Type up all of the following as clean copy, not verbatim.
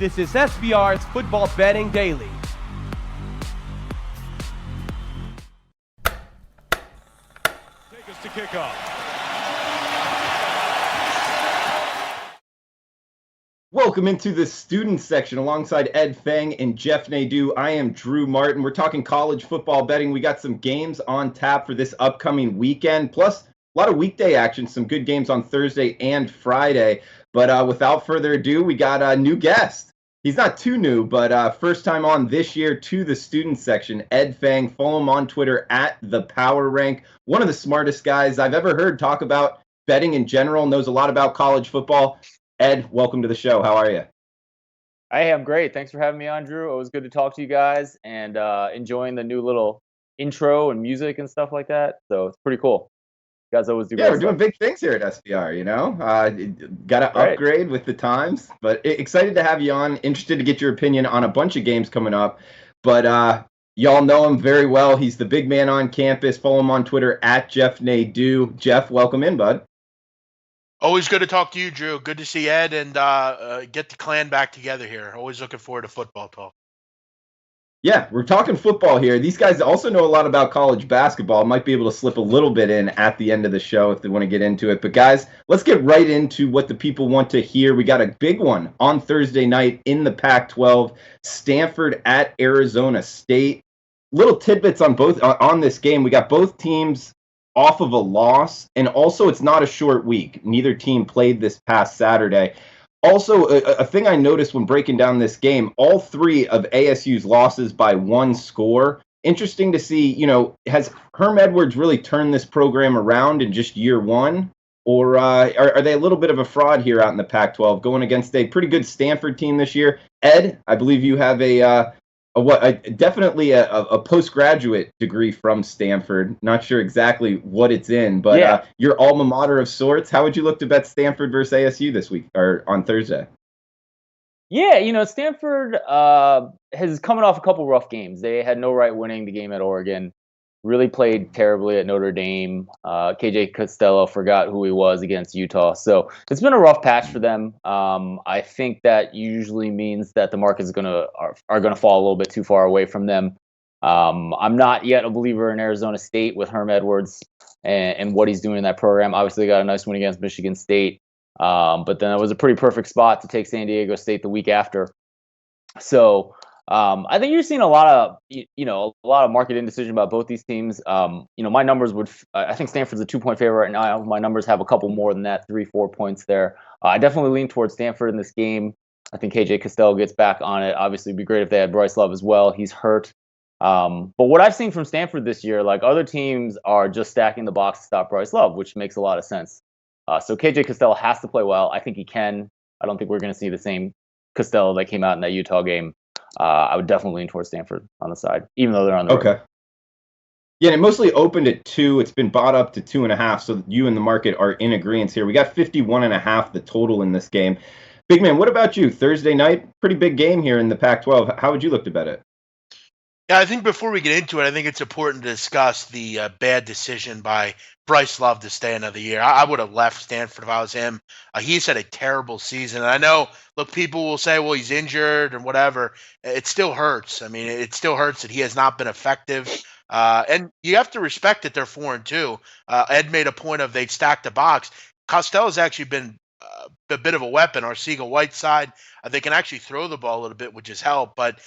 This is SBR's Football Betting Daily. Take us to kickoff. Welcome into the student section alongside Ed Feng and Jeff Nadeau. I am Drew Martin. We're talking college football betting. We got some games on tap for this upcoming weekend, plus a lot of weekday action, some good games on Thursday and Friday. But without further ado, we got a new guest. He's not too new, but first time on this year to the student section, Ed Feng. Follow him on Twitter at The Power Rank. One of the smartest guys I've ever heard talk about betting in general, knows a lot about college football. Ed, welcome to the show. How are you? I am great. Thanks for having me on, Drew. It was good to talk to you guys and enjoying the new little intro and music and stuff like that. So it's pretty cool. You guys always do great we're doing stuff. big things here at SBR, you know. Got to upgrade with the times. But excited to have you on. Interested to get your opinion on a bunch of games coming up. But y'all know him very well. He's the big man on campus. Follow him on Twitter at Jeff Nadeau. Jeff, welcome in, bud. Always good to talk to you, Drew. Good to see Ed and get the clan back together here. Always looking forward to football talk. Yeah, we're talking football here. These guys also know a lot about college basketball. Might be able to slip a little bit in at the end of the show if they want to get into it. But guys, let's get right into what the people want to hear. We got a big one on Thursday night in the Pac-12. Stanford at Arizona State. Little tidbits on this game. We got both teams off of a loss, and also it's not a short week. Neither team played this past Saturday. Also, a thing I noticed when breaking down this game, all three of ASU's losses by one score. Interesting to see, has Herm Edwards really turned this program around in just year one? Or are they a little bit of a fraud here out in the Pac-12 going against a pretty good Stanford team this year? Ed, I believe you have definitely a postgraduate degree from Stanford. Not sure exactly what it's in, but your alma mater of sorts. How would you look to bet Stanford versus ASU this week or on Thursday? Yeah, Stanford has coming off a couple rough games. They had no right winning the game at Oregon. Really played terribly at Notre Dame. KJ Costello forgot who he was against Utah. So it's been a rough patch for them. I think that usually means that the markets are gonna fall a little bit too far away from them. I'm not yet a believer in Arizona State with Herm Edwards and what he's doing in that program. Obviously, they got a nice win against Michigan State, but then it was a pretty perfect spot to take San Diego State the week after. So I think you're seeing a lot of market indecision about both these teams. My numbers I think Stanford's a 2-point favorite right now. My numbers have a couple more than that, 3-4 points there. I definitely lean towards Stanford in this game. I think KJ Costello gets back on it. Obviously, it'd be great if they had Bryce Love as well. He's hurt. But what I've seen from Stanford this year, like other teams are just stacking the box to stop Bryce Love, which makes a lot of sense. So KJ Costello has to play well. I think he can. I don't think we're going to see the same Costello that came out in that Utah game. I would definitely lean towards Stanford on the side, even though they're on the road. Yeah, and it mostly opened at 2. It's been bought up to 2.5, so you and the market are in agreement here. We got 51.5 the total in this game. Big man, what about you? Thursday night, pretty big game here in the Pac-12. How would you look to bet it? Yeah, I think before we get into it, I think it's important to discuss the bad decision by Bryce Love to stay another year. I would have left Stanford if I was him. He's had a terrible season. And I know, look, people will say, well, he's injured and whatever. It still hurts. I mean, it still hurts that he has not been effective. And you have to respect that they're 4-2. Ed made a point of they'd stacked the box. Costello's actually been a bit of a weapon. Our Siegel-Whiteside, they can actually throw the ball a little bit, which has helped. But,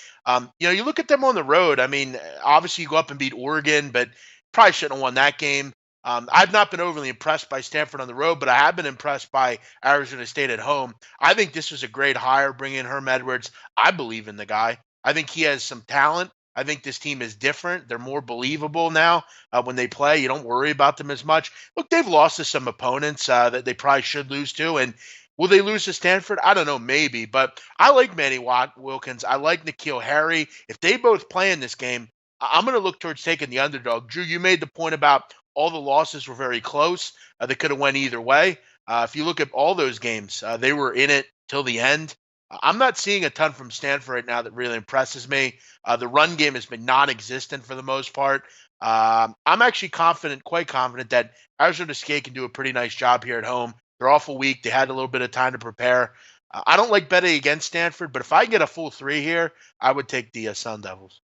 you look at them on the road. I mean, obviously you go up and beat Oregon, but probably shouldn't have won that game. I've not been overly impressed by Stanford on the road, but I have been impressed by Arizona State at home. I think this was a great hire, bringing in Herm Edwards. I believe in the guy. I think he has some talent. I think this team is different. They're more believable now when they play. You don't worry about them as much. Look, they've lost to some opponents that they probably should lose to. And will they lose to Stanford? I don't know, maybe. But I like Manny Wilkins. I like N'Keal Harry. If they both play in this game, I'm going to look towards taking the underdog. Drew, you made the point about all the losses were very close. They could have went either way. If you look at all those games, they were in it till the end. I'm not seeing a ton from Stanford right now that really impresses me. The run game has been non-existent for the most part. I'm actually quite confident that Arizona State can do a pretty nice job here at home. They're off a week. They had a little bit of time to prepare. I don't like betting against Stanford, but if I get a full 3 here, I would take the Sun Devils.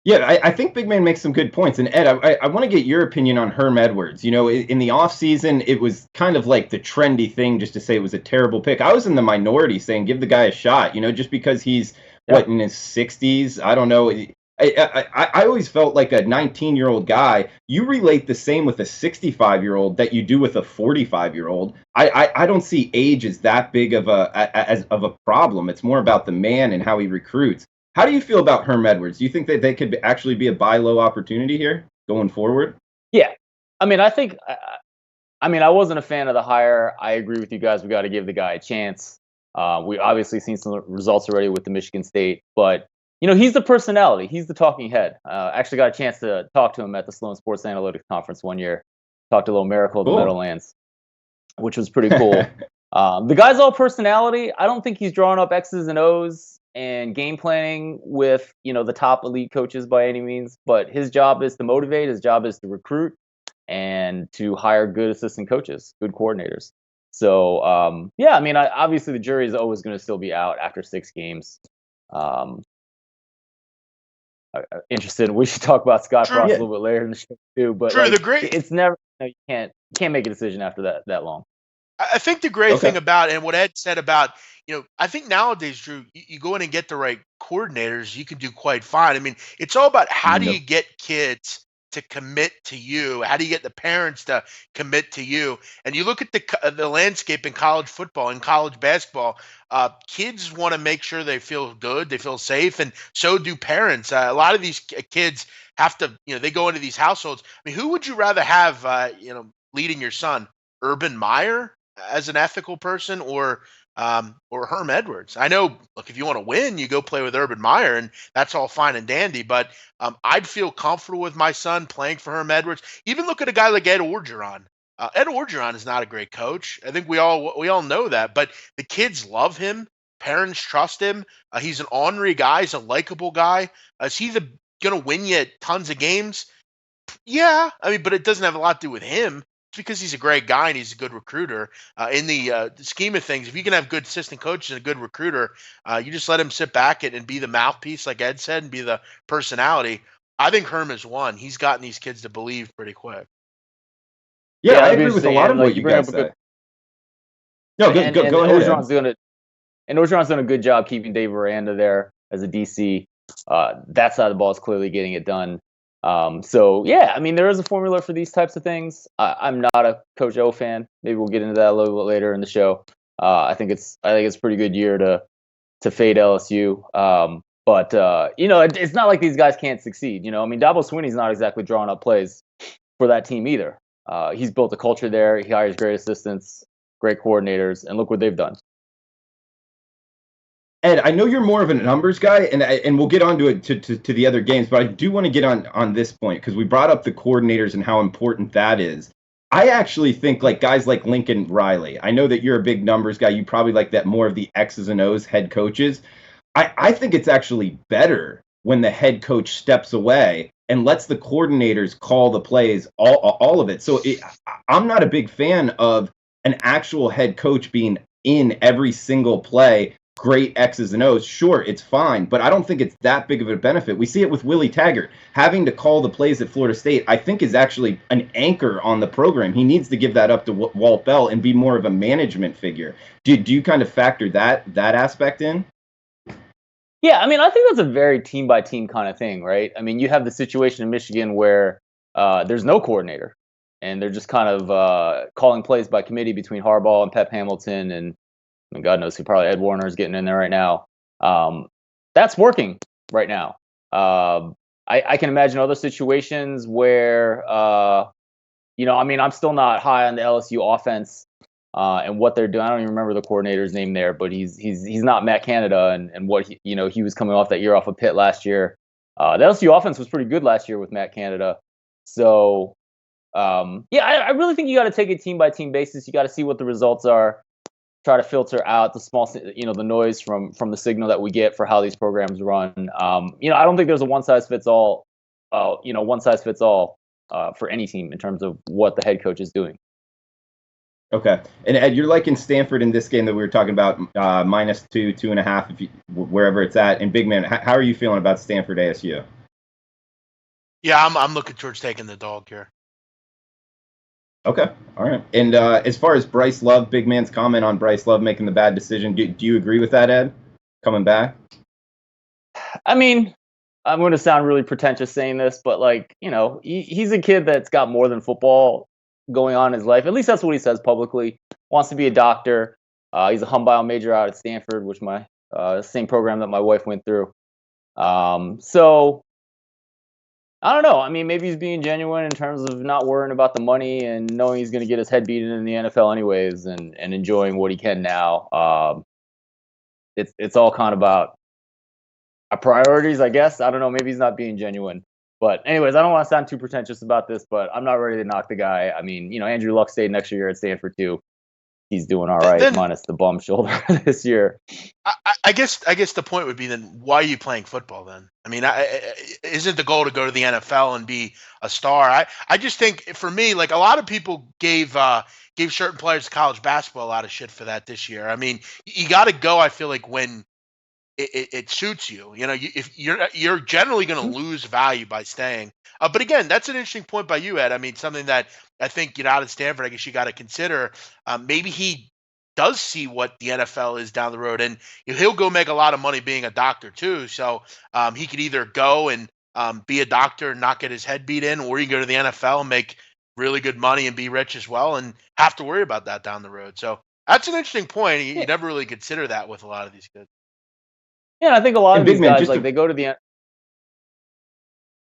Yeah, I think Big Man makes some good points. And Ed, I want to get your opinion on Herm Edwards. You know, in the offseason, it was kind of like the trendy thing just to say it was a terrible pick. I was in the minority saying give the guy a shot, you know, just because he's, in his 60s? I don't know. I always felt like a 19-year-old guy. You relate the same with a 65-year-old that you do with a 45-year-old. I don't see age as that big of a problem. It's more about the man and how he recruits. How do you feel about Herm Edwards? Do you think that they could actually be a buy low opportunity here going forward? Yeah. I mean, I wasn't a fan of the hire. I agree with you guys. We got to give the guy a chance. We obviously seen some results already with the Michigan State, but you know, he's the personality. He's the talking head. Actually got a chance to talk to him at the Sloan Sports Analytics Conference one year. Talked a little Miracle of the Meadowlands, which was pretty cool. The guy's all personality. I don't think he's drawing up X's and O's and game planning with, you know, the top elite coaches by any means, but his job is to motivate, his job is to recruit and to hire good assistant coaches, good coordinators. So, yeah, I mean, obviously the jury is always going to still be out after 6 games. Interested. We should talk about Scott Frost a little bit later in the show too, but it's never, you can't make a decision after that long. I think the great thing about, and what Ed said about, you know, I think nowadays, Drew, you go in and get the right coordinators, you can do quite fine. I mean, it's all about how do you get kids to commit to you? How do you get the parents to commit to you? And you look at the landscape in college football and college basketball. Kids want to make sure they feel good, they feel safe, and so do parents. A lot of these kids have to, you know, they go into these households. I mean, who would you rather have, leading your son? Urban Meyer as an ethical person, or Herm Edwards? I know, look, if you want to win, you go play with Urban Meyer, and that's all fine and dandy. But I'd feel comfortable with my son playing for Herm Edwards. Even look at a guy like Ed Orgeron. Ed Orgeron is not a great coach. I think we all know that, but the kids love him. Parents trust him. He's an ornery guy. He's a likable guy. Is he going to win you tons of games? Yeah, I mean, but it doesn't have a lot to do with him. It's because he's a great guy and he's a good recruiter. In the scheme of things, if you can have good assistant coaches and a good recruiter, you just let him sit back and be the mouthpiece, like Ed said, and be the personality. I think Herm has won. He's gotten these kids to believe pretty quick. Yeah, I agree with a lot of what you guys say. Go ahead. Orgeron's done a good job keeping Dave Aranda there as a DC. That side of the ball is clearly getting it done. So yeah, I mean, there is a formula for these types of things. I'm not a Coach O fan. Maybe we'll get into that a little bit later in the show. I think it's a pretty good year to fade LSU. But you know, it's not like these guys can't succeed. You know, I mean, Dabo Swinney's not exactly drawing up plays for that team either. He's built a culture there. He hires great assistants, great coordinators, and look what they've done. Ed, I know you're more of a numbers guy, and we'll get on to it to the other games, but I do want to get on this point because we brought up the coordinators and how important that is. I actually think like guys like Lincoln Riley. I know that you're a big numbers guy. You probably like that more of the X's and O's head coaches. I think it's actually better when the head coach steps away and lets the coordinators call the plays, all of it. So I'm not a big fan of an actual head coach being in every single play. Great X's and O's. Sure, it's fine, but I don't think it's that big of a benefit. We see it with Willie Taggart. Having to call the plays at Florida State, I think, is actually an anchor on the program. He needs to give that up to Walt Bell and be more of a management figure. Do you kind of factor that aspect in? Yeah, I mean, I think that's a very team-by-team kind of thing, right? I mean, you have the situation in Michigan where there's no coordinator, and they're just kind of calling plays by committee between Harbaugh and Pep Hamilton, and God knows who, probably Ed Warner is getting in there right now. That's working right now. I can imagine other situations where, you know, I mean, I'm still not high on the LSU offense and what they're doing. I don't even remember the coordinator's name there, but he's not Matt Canada and what he was coming off that year off of Pitt last year. The LSU offense was pretty good last year with Matt Canada. So yeah, I really think you got to take a team by team basis. You got to see what the results are. Try to filter out the small, you know, the noise from the signal that we get for how these programs run. You know, I don't think there's a one size fits all for any team in terms of what the head coach is doing. Okay. And Ed, you're liking Stanford in this game that we were talking about, -2, 2.5, wherever it's at. And big man, how are you feeling about Stanford ASU? Yeah, I'm looking towards taking the dog here. Okay. All right. And as far as Bryce Love, big man's comment on Bryce Love making the bad decision, do you agree with that, Ed? Coming back? I mean, I'm going to sound really pretentious saying this, but like, he's a kid that's got more than football going on in his life. At least that's what he says publicly. Wants to be a doctor. He's a hum bio major out at Stanford, which my same program that my wife went through. So I don't know. I mean, maybe he's being genuine in terms of not worrying about the money and knowing he's going to get his head beaten in the NFL anyways, and enjoying what he can now. It's all kind of about our priorities, I guess. I don't know. Maybe he's not being genuine. But anyways, I don't want to sound too pretentious about this, but I'm not ready to knock the guy. I mean, Andrew Luck stayed next year at Stanford too. He's doing all right, Then minus the bum shoulder this year. I guess the point would be then why are you playing football then? I mean, isn't the goal to go to the NFL and be a star? I just think for me, like a lot of people gave certain players college basketball a lot of shit for that this year. I mean, you got to go. I feel like when it suits you. If you're generally going to lose value by staying. But again, that's an interesting point by you, Ed. I mean, something that I think out of Stanford, I guess you got to consider. Maybe he does see what the NFL is down the road, and he'll go make a lot of money being a doctor too. So he could either go and be a doctor and not get his head beat in, or he can go to the NFL and make really good money and be rich as well, and have to worry about that down the road. So that's an interesting point. You never really consider that with a lot of these kids. Yeah, I think a lot And of big these man, guys they go to the.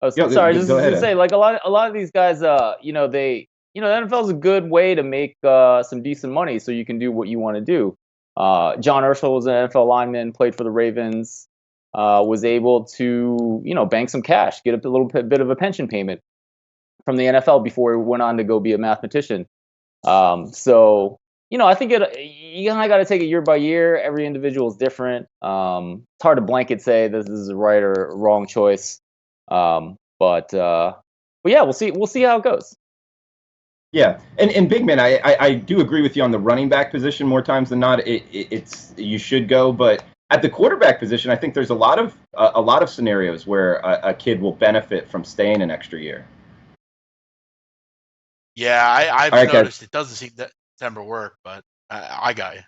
Oh, Yeah, sorry, go just ahead, to Ed. say, like a lot of these guys, the NFL is a good way to make some decent money, so you can do what you want to do. John Urschel was an NFL lineman, played for the Ravens, was able to bank some cash, get a little bit of a pension payment from the NFL before he went on to go be a mathematician. So I think you kind of got to take it year by year. Every individual is different. It's hard to blanket say this is a right or wrong choice. But yeah, we'll see. We'll see how it goes. Yeah, and big man, I do agree with you on the running back position more times than not. It's you should go, but at the quarterback position, I think there's a lot of scenarios where a kid will benefit from staying an extra year. Yeah, I've All right, guys. noticed it doesn't seem that September work, but I got you.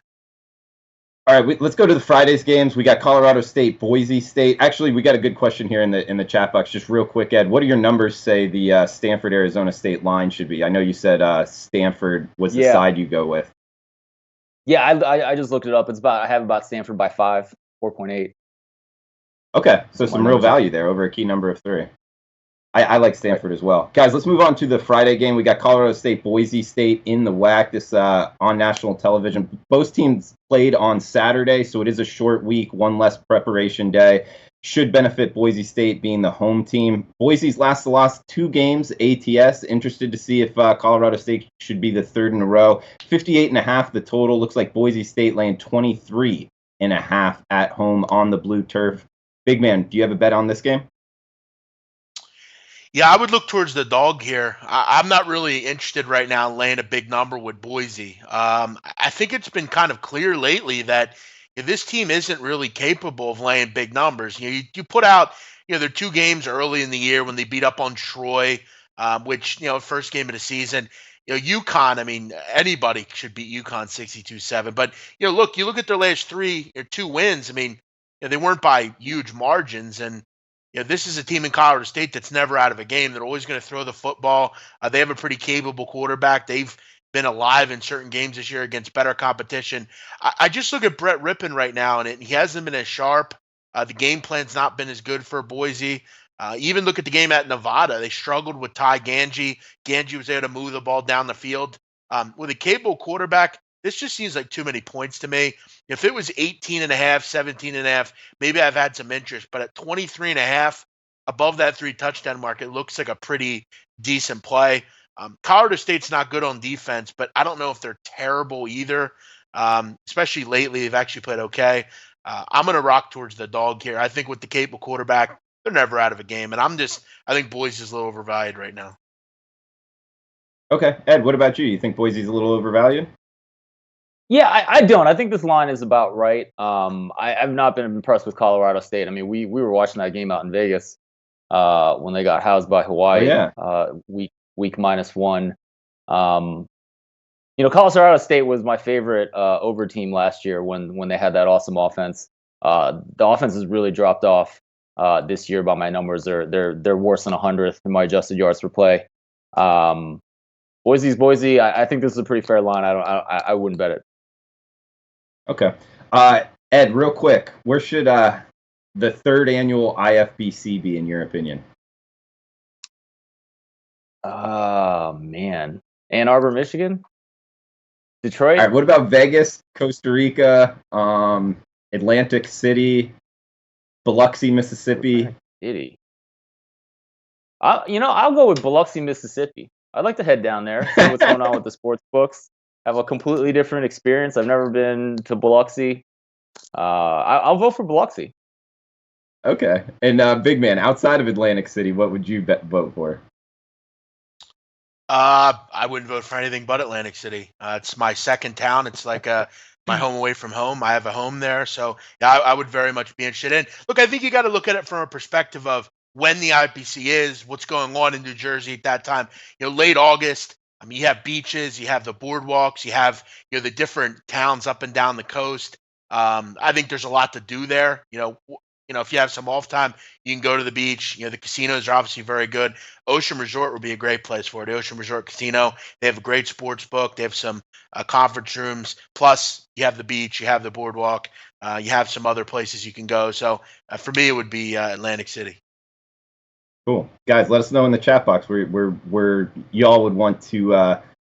All right, let's go to the Fridays games. We got Colorado State, Boise State. Actually, we got a good question here in the chat box. Just real quick, Ed, what do your numbers say the Stanford Arizona State line should be? I know you said Stanford was the side you go with. Yeah, I just looked it up. I have about Stanford by 5, 4.8. Okay, so some real value there over a key number of 3. I like Stanford as well. Guys, let's move on to the Friday game. We got Colorado State, Boise State in the WAC. This on national television. Both teams played on Saturday, so it is a short week, one less preparation day. Should benefit Boise State being the home team. Boise's lost 2 games, ATS. Interested to see if Colorado State should be the third in a row. 58.5 the total. Looks like Boise State laying 23.5 at home on the blue turf. Big man, do you have a bet on this game? Yeah, I would look towards the dog here. I'm not really interested right now in laying a big number with Boise. I think it's been kind of clear lately that this team isn't really capable of laying big numbers. You put out their 2 games early in the year when they beat up on Troy, which first game of the season. UConn. I mean, anybody should beat UConn 62-7. But you look at their last 2 wins. I mean, they weren't by huge margins, and this is a team in Colorado State that's never out of a game. They're always going to throw the football. They have a pretty capable quarterback. They've been alive in certain games this year against better competition. I just look at Brett Rippon right now, and he hasn't been as sharp. The game plan's not been as good for Boise. Even look at the game at Nevada. They struggled with Ty Ganji. Ganji was able to move the ball down the field. With a capable quarterback, this just seems like too many points to me. If it was 18.5, 17.5, maybe I've had some interest. But at 23.5, above that 3 touchdown mark, it looks like a pretty decent play. Colorado State's not good on defense, but I don't know if they're terrible either. Especially lately, they've actually played okay. I'm going to rock towards the dog here. I think with the capable quarterback, they're never out of a game. And I think Boise's a little overvalued right now. Okay. Ed, what about you? You think Boise's a little overvalued? Yeah, I don't. I think this line is about right. I've not been impressed with Colorado State. I mean, we were watching that game out in Vegas when they got housed by Oh Hawaii. yeah. Week -1. Um, Colorado State was my favorite over team last year when they had that awesome offense. The offense has really dropped off this year by my numbers. They're worse than 100th in my adjusted yards per play. Boise's Boise. I think this is a pretty fair line. I wouldn't bet it. Okay. Ed, real quick, where should the third annual IFBC be in your opinion? Oh man, Ann Arbor, Michigan, Detroit. All right. What about Vegas, Costa Rica, Atlantic City, Biloxi, Mississippi? City. I'll go with Biloxi, Mississippi. I'd like to head down there, see what's going on with the sports books. Have a completely different experience. I've never been to Biloxi. I'll vote for Biloxi. Okay. And big man, outside of Atlantic City, what would you vote for? I wouldn't vote for anything but Atlantic City. It's my second town. It's like my home away from home. I have a home there, so yeah, I would very much be interested in. Look, I think you got to look at it from a perspective of when the IPC is, what's going on in New Jersey at that time. Late August. I mean, you have beaches, you have the boardwalks, you have the different towns up and down the coast. I think there's a lot to do there. If you have some off time, you can go to the beach. The casinos are obviously very good. Ocean Resort would be a great place for it. The Ocean Resort Casino. They have a great sports book. They have some conference rooms. Plus, you have the beach. You have the boardwalk. You have some other places you can go. So for me, it would be Atlantic City. Cool. Guys, let us know in the chat box where y'all would want to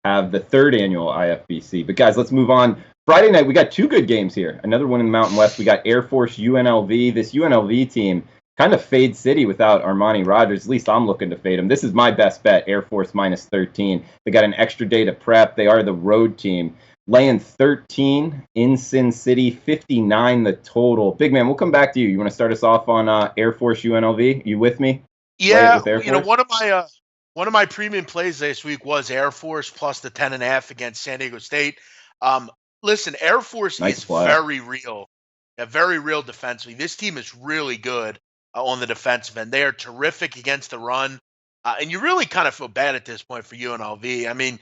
have the third annual IFBC. But guys, let's move on. Friday night, we got two good games here. Another one in the Mountain West. We got Air Force UNLV. This UNLV team kind of fade City without Armani Rogers. At least I'm looking to fade him. This is my best bet, Air Force -13. They got an extra day to prep. They are the road team. Laying 13 in Sin City, 59 the total. Big man, we'll come back to you. You want to start us off on Air Force UNLV? You with me? Yeah, one of my premium plays this week was Air Force plus the 10.5 against San Diego State. Listen, Air Force is very real defensively. This team is really good on the defensive end. They are terrific against the run. And you really kind of feel bad at this point for UNLV. I mean,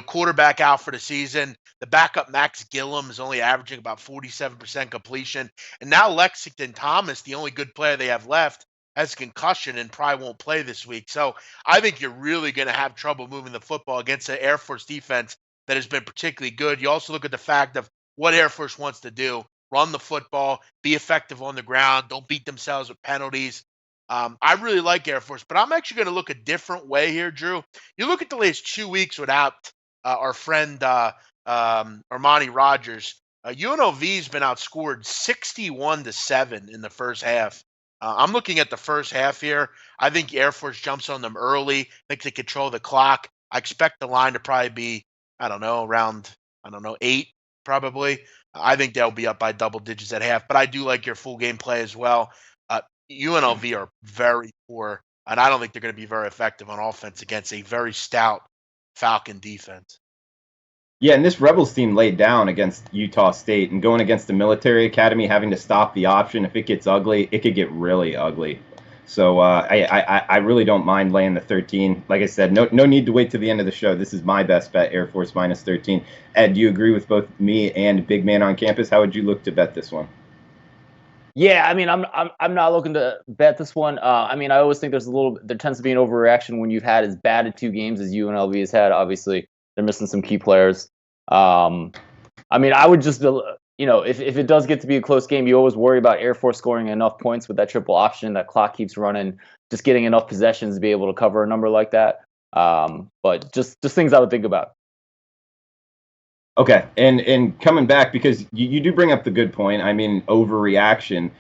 quarterback out for the season. The backup Max Gillum is only averaging about 47% completion. And now Lexington Thomas, the only good player they have left, has a concussion and probably won't play this week. So I think you're really going to have trouble moving the football against the Air Force defense that has been particularly good. You also look at the fact of what Air Force wants to do: run the football, be effective on the ground, don't beat themselves with penalties. I really like Air Force, but I'm actually going to look a different way here, Drew. You look at the last 2 weeks without our friend Armani Rogers. UNLV's been outscored 61-7 in the first half. I'm looking at the first half here. I think Air Force jumps on them early. I think they control the clock. I expect the line to probably be, around 8 probably. I think they'll be up by double digits at half, but I do like your full game play as well. UNLV are very poor, and I don't think they're going to be very effective on offense against a very stout Falcon defense. Yeah, and this Rebels team laid down against Utah State, and going against the military academy, having to stop the option. If it gets ugly, it could get really ugly. So I really don't mind laying the 13. Like I said, no need to wait to the end of the show. This is my best bet, Air Force -13. Ed, do you agree with both me and Big Man on Campus? How would you look to bet this one? Yeah, I mean, I'm not looking to bet this one. I mean, I always think there tends to be an overreaction when you've had as bad at 2 games as UNLV has had. Obviously, they're missing some key players. I mean, I would just, if it does get to be a close game, you always worry about Air Force scoring enough points with that triple option. That clock keeps running, just getting enough possessions to be able to cover a number like that. But just things I would think about. Okay, and coming back, because you do bring up the good point. I mean, overreaction.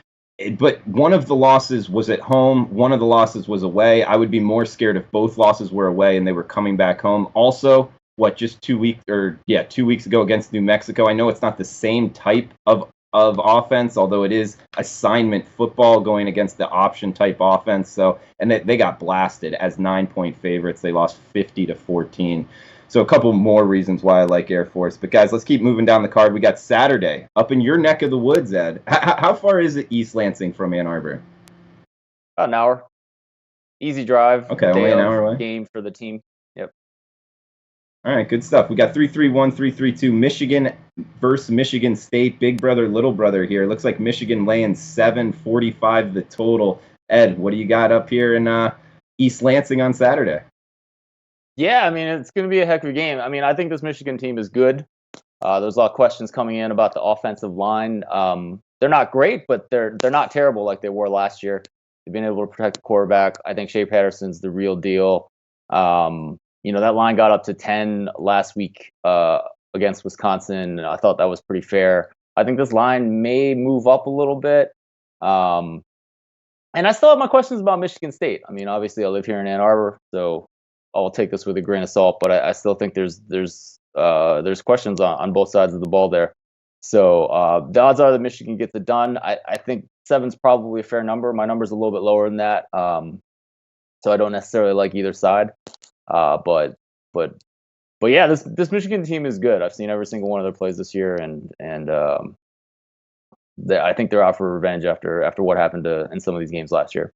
But one of the losses was at home. One of the losses was away. I would be more scared if both losses were away and they were coming back home. Also, just 2 weeks ago against New Mexico. I know it's not the same type of offense, although it is assignment football going against the option type offense. So, and they got blasted as 9-point favorites. They lost 50-14. So a couple more reasons why I like Air Force. But guys, let's keep moving down the card. We got Saturday up in your neck of the woods, Ed. How far is it East Lansing from Ann Arbor? About an hour. Easy drive. Okay, only an hour away. Game for the team. Yep. All right, good stuff. We got 3-3-1, 3-3-2. Michigan versus Michigan State. Big brother, little brother here. Looks like Michigan laying 7.45 the total. Ed, what do you got up here in East Lansing on Saturday? Yeah, I mean, it's going to be a heck of a game. I mean, I think this Michigan team is good. There's a lot of questions coming in about the offensive line. They're not great, but they're not terrible like they were last year. They've been able to protect the quarterback. I think Shea Patterson's the real deal. That line got up to 10 last week against Wisconsin. I thought that was pretty fair. I think this line may move up a little bit. And I still have my questions about Michigan State. I mean, obviously, I live here in Ann Arbor, so I'll take this with a grain of salt. But I still think there's questions on both sides of the ball there. So the odds are that Michigan gets it done. I think 7's probably a fair number. My number's a little bit lower than that. So I don't necessarily like either side. But yeah, this Michigan team is good. I've seen every single one of their plays this year, and I think they're out for revenge after what happened in some of these games last year.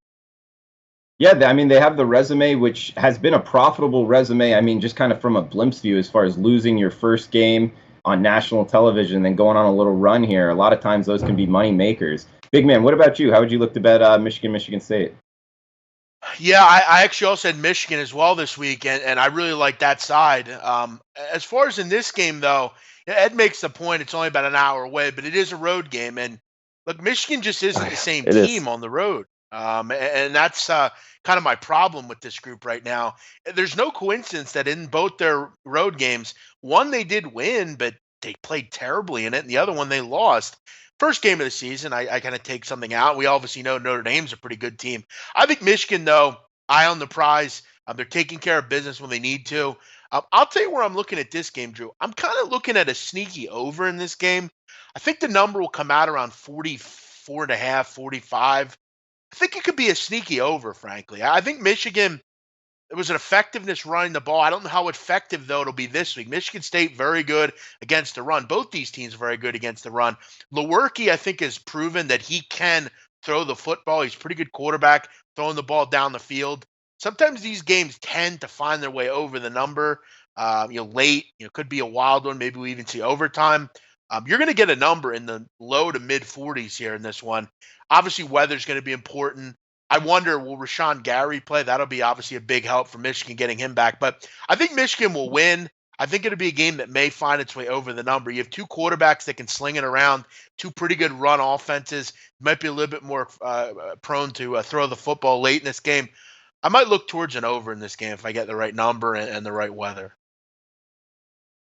Yeah, I mean, they have the resume, which has been a profitable resume. I mean, just kind of from a glimpse view, as far as losing your first game on national television and then going on a little run here. A lot of times those can be money makers. Big man, what about you? How would you look to bet Michigan State? Yeah, I actually also had Michigan as well this week, and I really like that side. As far as in this game, though, Ed makes the point it's only about an hour away, but it is a road game. And look, Michigan just isn't the same team on the road. And that's kind of my problem with this group right now. There's no coincidence that in both their road games, one they did win, but they played terribly in it, and the other one they lost. First game of the season, I kind of take something out. We obviously know Notre Dame's a pretty good team. I think Michigan, though, eye on the prize. They're taking care of business when they need to. I'll tell you where I'm looking at this game, Drew. I'm kind of looking at a sneaky over in this game. I think the number will come out around 44.5, 45. I think it could be a sneaky over, frankly. I think Michigan, it was an effectiveness running the ball. I don't know how effective, though, it'll be this week. Michigan State, very good against the run. Both these teams are very good against the run. Lewerke, I think, has proven that he can throw the football. He's a pretty good quarterback, throwing the ball down the field. Sometimes these games tend to find their way over the number, late. Could be a wild one. Maybe we even see overtime. You're going to get a number in the low to mid 40s here in this one. Obviously, weather's going to be important. I wonder, will Rashawn Gary play? That'll be obviously a big help for Michigan getting him back. But I think Michigan will win. I think it'll be a game that may find its way over the number. You have two quarterbacks that can sling it around, two pretty good run offenses. Might be a little bit more prone to throw the football late in this game. I might look towards an over in this game if I get the right number and the right weather.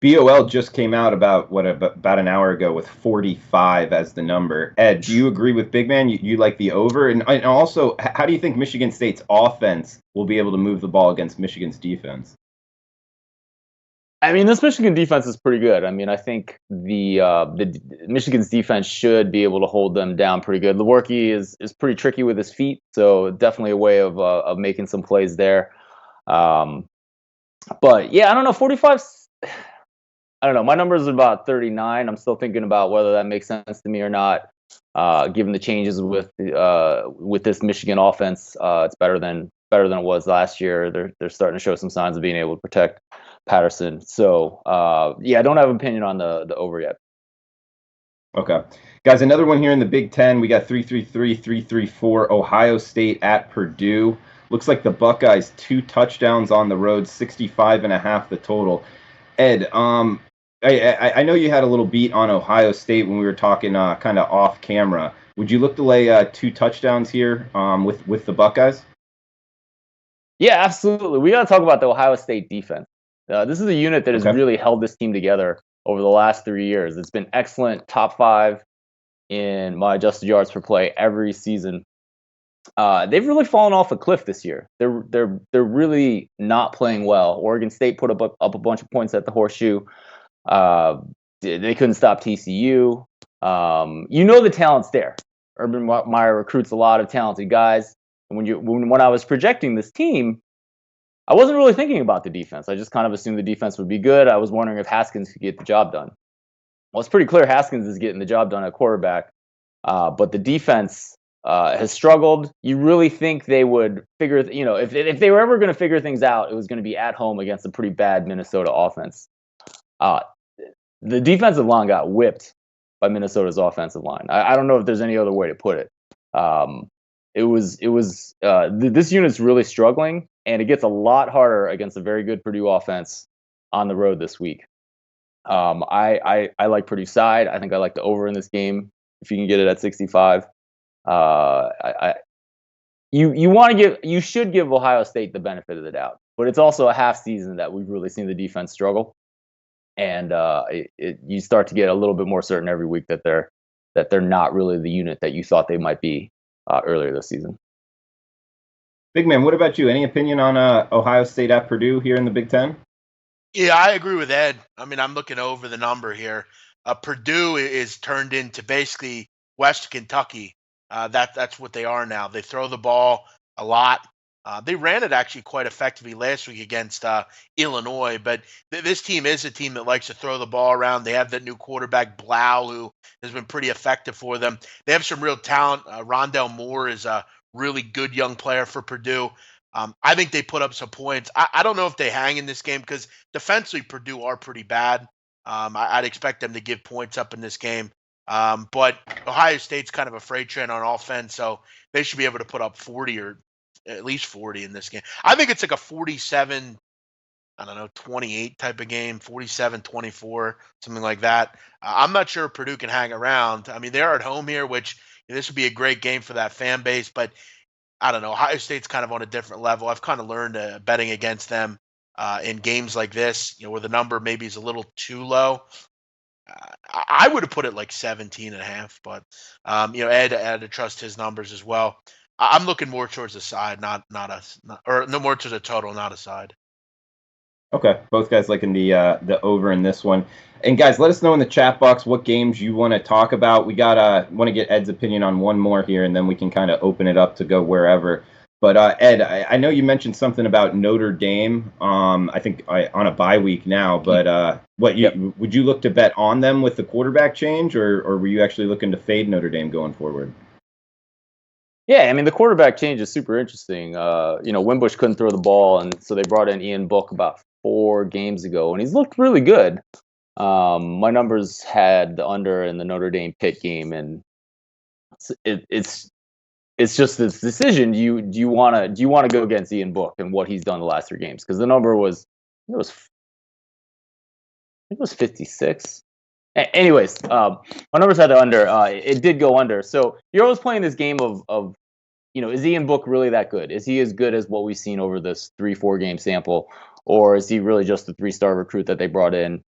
BOL just came out about an hour ago with 45 as the number. Ed, do you agree with Big Man? You like the over? And also, how do you think Michigan State's offense will be able to move the ball against Michigan's defense? I mean, this Michigan defense is pretty good. I mean, I think the Michigan's defense should be able to hold them down pretty good. Lewerke is pretty tricky with his feet, so definitely a way of making some plays there. But yeah, I don't know. 45. I don't know. My number is about 39. I'm still thinking about whether that makes sense to me or not. Given the changes with this Michigan offense, it's better than it was last year. They're starting to show some signs of being able to protect Patterson. So yeah, I don't have an opinion on the over yet. Okay, guys. Another one here in the Big Ten. We got 3-3-3, 3-3-4. Ohio State at Purdue. Looks like the Buckeyes 2 touchdowns on the road, 65.5 the total. Ed, I know you had a little beat on Ohio State when we were talking kind of off camera. Would you look to lay 2 touchdowns here with the Buckeyes? Yeah, absolutely. We got to talk about the Ohio State defense. This is a unit that has really held this team together over the last 3 years. It's been excellent, top 5 in my adjusted yards per play every season. They've really fallen off a cliff this year. They're really not playing well. Oregon State put up a bunch of points at the Horseshoe. They couldn't stop TCU. The talent's there. Urban Meyer recruits a lot of talented guys. And when I was projecting this team, I wasn't really thinking about the defense. I just kind of assumed the defense would be good. I was wondering if Haskins could get the job done. Well, it's pretty clear Haskins is getting the job done at quarterback, but the defense has struggled. You really think they would figure, if they were ever going to figure things out, it was going to be at home against a pretty bad Minnesota offense. The defensive line got whipped by Minnesota's offensive line. I don't know if there's any other way to put it. This unit's really struggling, and it gets a lot harder against a very good Purdue offense on the road this week. I like Purdue side. I think I like the over in this game if you can get it at 65. You should give Ohio State the benefit of the doubt, but it's also a half season that we've really seen the defense struggle, and you start to get a little bit more certain every week that they're not really the unit that you thought they might be earlier this season. Big man, what about you? Any opinion on Ohio State at Purdue here in the Big Ten? Yeah, I agree with Ed. I mean, I'm looking over the number here. Purdue is turned into basically West Kentucky. That's what they are now. They throw the ball a lot. They ran it actually quite effectively last week against Illinois, but this team is a team that likes to throw the ball around. They have that new quarterback, Blau, who has been pretty effective for them. They have some real talent. Rondell Moore is a really good young player for Purdue. I think they put up some points. I don't know if they hang in this game because defensively Purdue are pretty bad. I'd expect them to give points up in this game. But Ohio State's kind of a freight train on offense, so they should be able to put up 40 or at least 40 in this game. I think it's like a 47, 28 type of game, 47-24, something like that. I'm not sure Purdue can hang around. I mean, they're at home here, which this would be a great game for that fan base, but I don't know. Ohio State's kind of on a different level. I've kind of learned betting against them in games like this, where the number maybe is a little too low. I would have put it like 17.5, but Ed had to trust his numbers as well. I'm looking more towards the side, more towards the total, not a side. Okay, both guys liking the over in this one. And guys, let us know in the chat box what games you want to talk about. We want to get Ed's opinion on one more here, and then we can kind of open it up to go wherever. But Ed, I know you mentioned something about Notre Dame. I think on a bye week now. But would you look to bet on them with the quarterback change, or were you actually looking to fade Notre Dame going forward? Yeah, I mean, the quarterback change is super interesting. Wimbush couldn't throw the ball, and so they brought in Ian Book about 4 games ago, and he's looked really good. My numbers had the under in the Notre Dame Pitt game, and it's just this decision. Do you want to go against Ian Book and what he's done the last 3 games? Because the number was 56. Anyways, my numbers had the under. It did go under. So you're always playing this game of is Ian Book really that good? Is he as good as what we've seen over this 3-4 game sample, or is he really just the 3-star recruit that they brought in,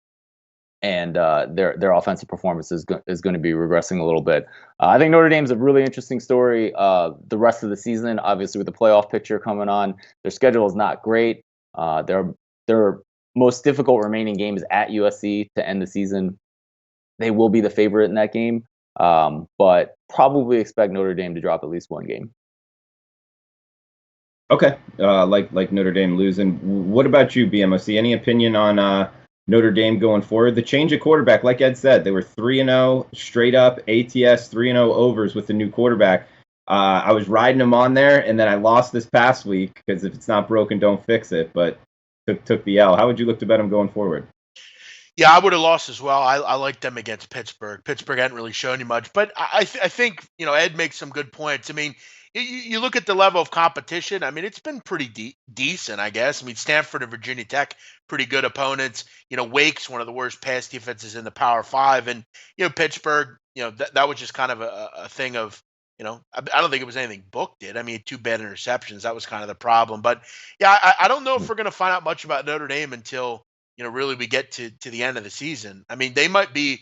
and their offensive performance is going to be regressing a little bit? I think Notre Dame's a really interesting story. The rest of the season, obviously with the playoff picture coming on, their schedule is not great. Their most difficult remaining game is at USC to end the season. They will be the favorite in that game, but probably expect Notre Dame to drop at least 1 game. Okay, like Notre Dame losing. What about you, BMOC? Any opinion on Notre Dame going forward? The change of quarterback, like Ed said, they were 3-0 straight up ATS, 3-0 overs with the new quarterback. I was riding them on there, and then I lost this past week because if it's not broken, don't fix it. But took the L. How would you look to bet them going forward? Yeah, I would have lost as well. I like them against Pittsburgh. Pittsburgh hadn't really shown you much, but I think Ed makes some good points. I mean, you look at the level of competition. I mean, it's been pretty decent, I guess. I mean, Stanford and Virginia Tech, pretty good opponents. Wake's one of the worst pass defenses in the Power 5, and Pittsburgh. That was just kind of a thing of. I don't think it was anything Book did. I mean, 2 bad interceptions. That was kind of the problem. But yeah, I don't know if we're going to find out much about Notre Dame until really we get to the end of the season. I mean, they might be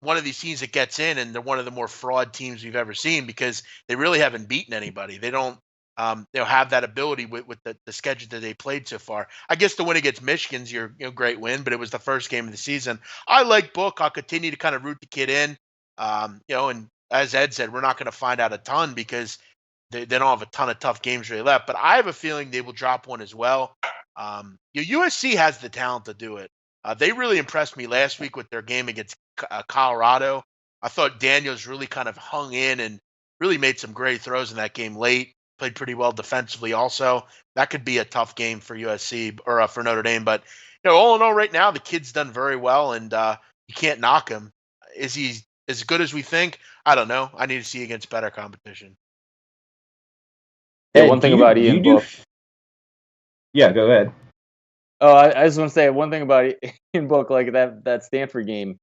one of these teams that gets in, and they're one of the more fraud teams we've ever seen because they really haven't beaten anybody. They don't have that ability with the schedule that they played so far. I guess the win against Michigan's your great win, but it was the first game of the season. I like Book. I'll continue to kind of root the kid in. And as Ed said, we're not going to find out a ton because they don't have a ton of tough games really left. But I have a feeling they will drop 1 as well. USC has the talent to do it. They really impressed me last week with their game against Colorado. I thought Daniels really kind of hung in and really made some great throws in that game late. Played pretty well defensively also. That could be a tough game for USC or for Notre Dame. But all in all, right now the kid's done very well, and you can't knock him. Is he as good as we think? I don't know. I need to see against better competition. Yeah, one thing about Ian Book. Yeah, go ahead. Oh, I just want to say one thing about Ian Book, like that Stanford game.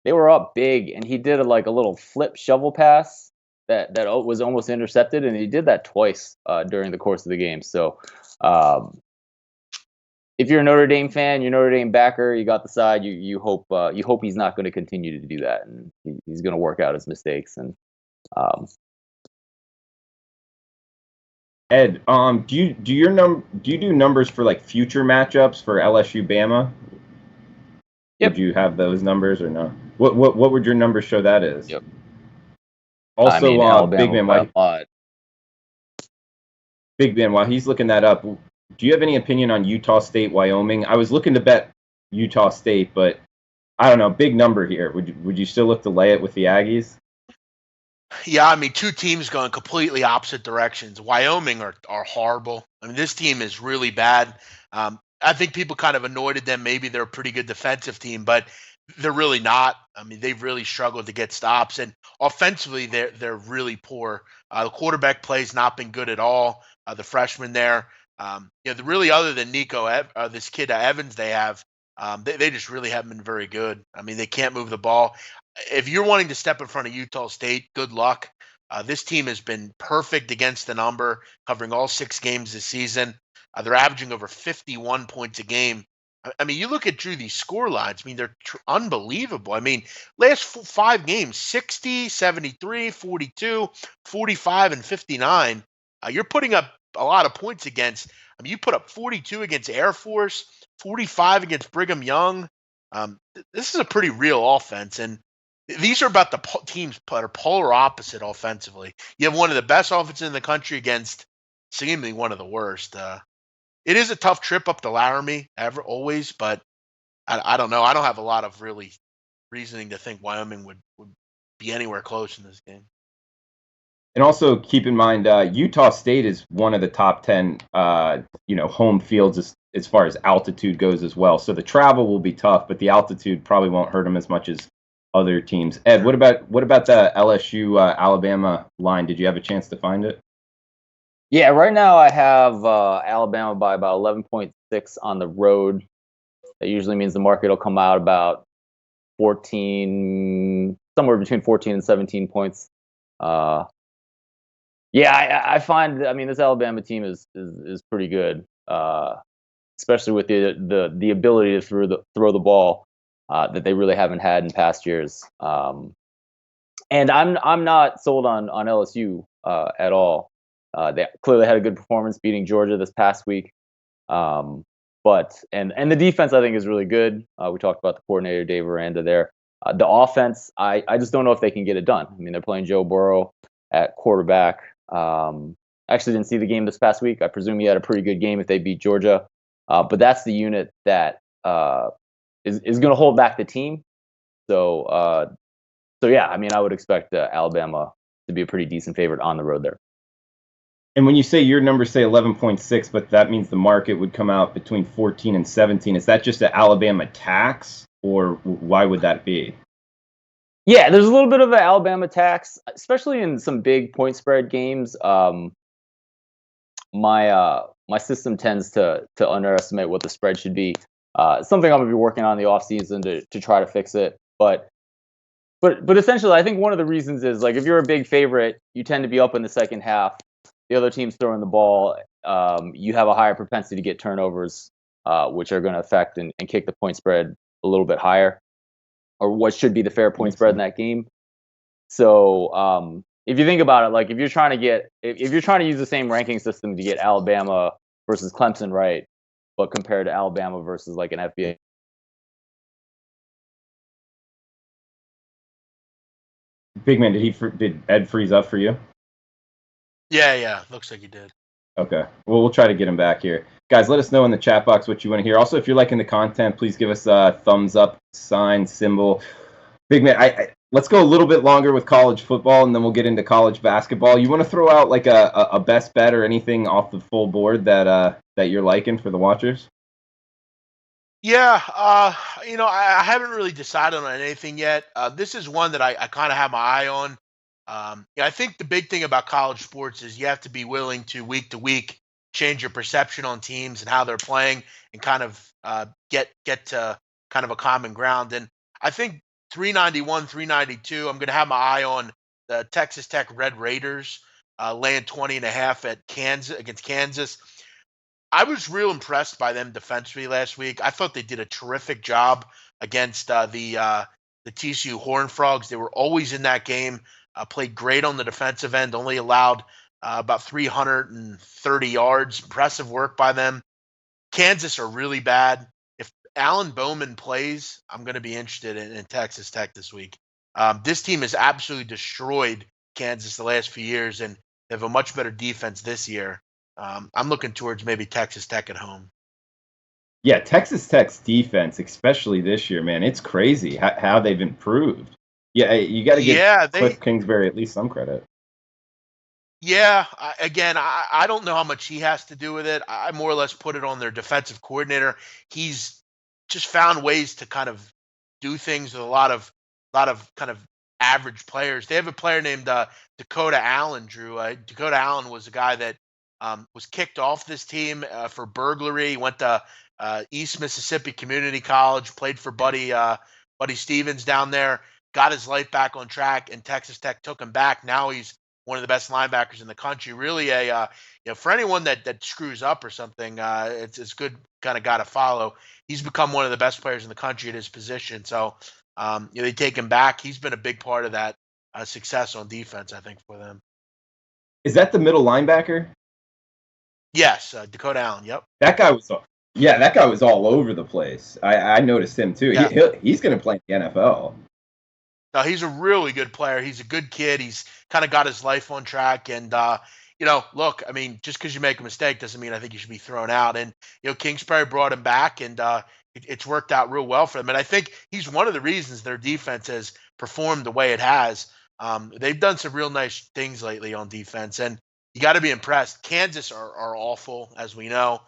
They were up big, and he did a little flip shovel pass that was almost intercepted, and he did that twice during the course of the game. So, if you're a Notre Dame fan, you're a Notre Dame backer, you got the side. You hope he's not going to continue to do that, and he's going to work out his mistakes. And Ed, do you do numbers for like future matchups for LSU Bama? Yep. Would you have those numbers or no? What would your numbers show that is? Yep. Also, Big Man, while he's looking that up, do you have any opinion on Utah State, Wyoming? I was looking to bet Utah State, but I don't know. Big number here. Would you still look to lay it with the Aggies? Yeah, I mean, two teams going completely opposite directions. Wyoming are horrible. I mean, this team is really bad. I think people kind of annoyed at them. Maybe they're a pretty good defensive team, but they're really not. I mean, they've really struggled to get stops, and offensively, they're really poor. The quarterback play's not been good at all. The freshman there, really other than this kid Evans, they have. They just really haven't been very good. I mean, they can't move the ball. If you're wanting to step in front of Utah State, good luck. This team has been perfect against the number, covering all 6 games this season. They're averaging over 51 points a game. I mean, you look at these score lines. I mean, they're unbelievable. I mean, last 5 games, 60, 73, 42, 45, and 59. You're putting up a lot of points against. I mean, you put up 42 against Air Force, 45 against Brigham Young. This is a pretty real offense, and these are about the teams that are polar opposite offensively. You have one of the best offenses in the country against seemingly one of the worst. It is a tough trip up to Laramie, always, but I don't know. I don't have a lot of really reasoning to think Wyoming would be anywhere close in this game. And also keep in mind, Utah State is one of the top 10, home fields as far as altitude goes as well. So the travel will be tough, but the altitude probably won't hurt them as much as other teams. Ed, what about the LSU Alabama line? Did you have a chance to find it? Yeah, right now I have Alabama by about 11.6 on the road. That usually means the market will come out about 14, somewhere between 14 and 17 points. I find, I mean, this Alabama team is pretty good, especially with the ability to throw the ball that they really haven't had in past years. And I'm not sold on LSU at all. They clearly had a good performance beating Georgia this past week. But the defense I think is really good. We talked about the coordinator Dave Aranda there. The offense, I just don't know if they can get it done. I mean, they're playing Joe Burrow at quarterback. I actually didn't see the game this past week. I presume he had a pretty good game if they beat Georgia. But that's the unit that is going to hold back the team. So yeah, I mean, I would expect Alabama to be a pretty decent favorite on the road there. And when you say your numbers say 11.6, but that means the market would come out between 14 and 17, is that just an Alabama tax, or why would that be? Yeah, there's a little bit of an Alabama tax, especially in some big point spread games. My system tends to underestimate what the spread should be. Something I'm going to be working on in the offseason to try to fix it. But essentially, I think one of the reasons is, like, if you're a big favorite, you tend to be up in the second half. The other team's throwing the ball. You have a higher propensity to get turnovers, which are going to affect and kick the point spread a little bit higher, or what should be the fair point spread in that game. So if you think about it, like, if you're trying to use the same ranking system to get Alabama versus Clemson right, but compared to Alabama versus like an FBA. Big Man, did Ed freeze up for you? Yeah, looks like he did. Okay. Well, we'll try to get him back here. Guys, let us know in the chat box what you want to hear. Also, if you're liking the content, please give us a thumbs up, sign, symbol. Big man, let's go a little bit longer with college football, and then we'll get into college basketball. You want to throw out like a best bet or anything off the full board that you're liking for the watchers? Yeah, I haven't really decided on anything yet. This is one that I kind of have my eye on. I think the big thing about college sports is you have to be willing to week change your perception on teams and how they're playing, and kind of get to kind of a common ground. And I think 391, 392. I'm going to have my eye on the Texas Tech Red Raiders laying 20.5 at Kansas against Kansas. I was real impressed by them defensively last week. I thought they did a terrific job against the TCU Horned Frogs. They were always in that game. Played great on the defensive end. Only allowed about 330 yards. Impressive work by them. Kansas are really bad. If Alan Bowman plays, I'm going to be interested in Texas Tech this week. This team has absolutely destroyed Kansas the last few years, and they have a much better defense this year. I'm looking towards maybe Texas Tech at home. Yeah, Texas Tech's defense, especially this year, man, it's crazy how they've improved. Yeah, you got to give Cliff Kingsbury at least some credit. Yeah, I don't know how much he has to do with it. I more or less put it on their defensive coordinator. He's just found ways to kind of do things with a lot of kind of average players. They have a player named Dakota Allen. Drew Dakota Allen was a guy that was kicked off this team for burglary. He went to East Mississippi Community College, played for Buddy Stevens down there, got his life back on track, and Texas Tech took him back. Now he's one of the best linebackers in the country. Really, for anyone that screws up or something, it's good kind of guy to follow. He's become one of the best players in the country at his position. So they take him back. He's been a big part of that success on defense, I think, for them. Is that the middle linebacker? Yes, Dakota Allen. Yep. That guy was all over the place. I noticed him too. Yeah. He's going to play in the NFL. No, he's a really good player. He's a good kid. He's kind of got his life on track. And, look, I mean, just because you make a mistake doesn't mean I think you should be thrown out. And, Kingsbury brought him back, and it's worked out real well for them. And I think he's one of the reasons their defense has performed the way it has. They've done some real nice things lately on defense, and you got to be impressed. Kansas are awful, as we know.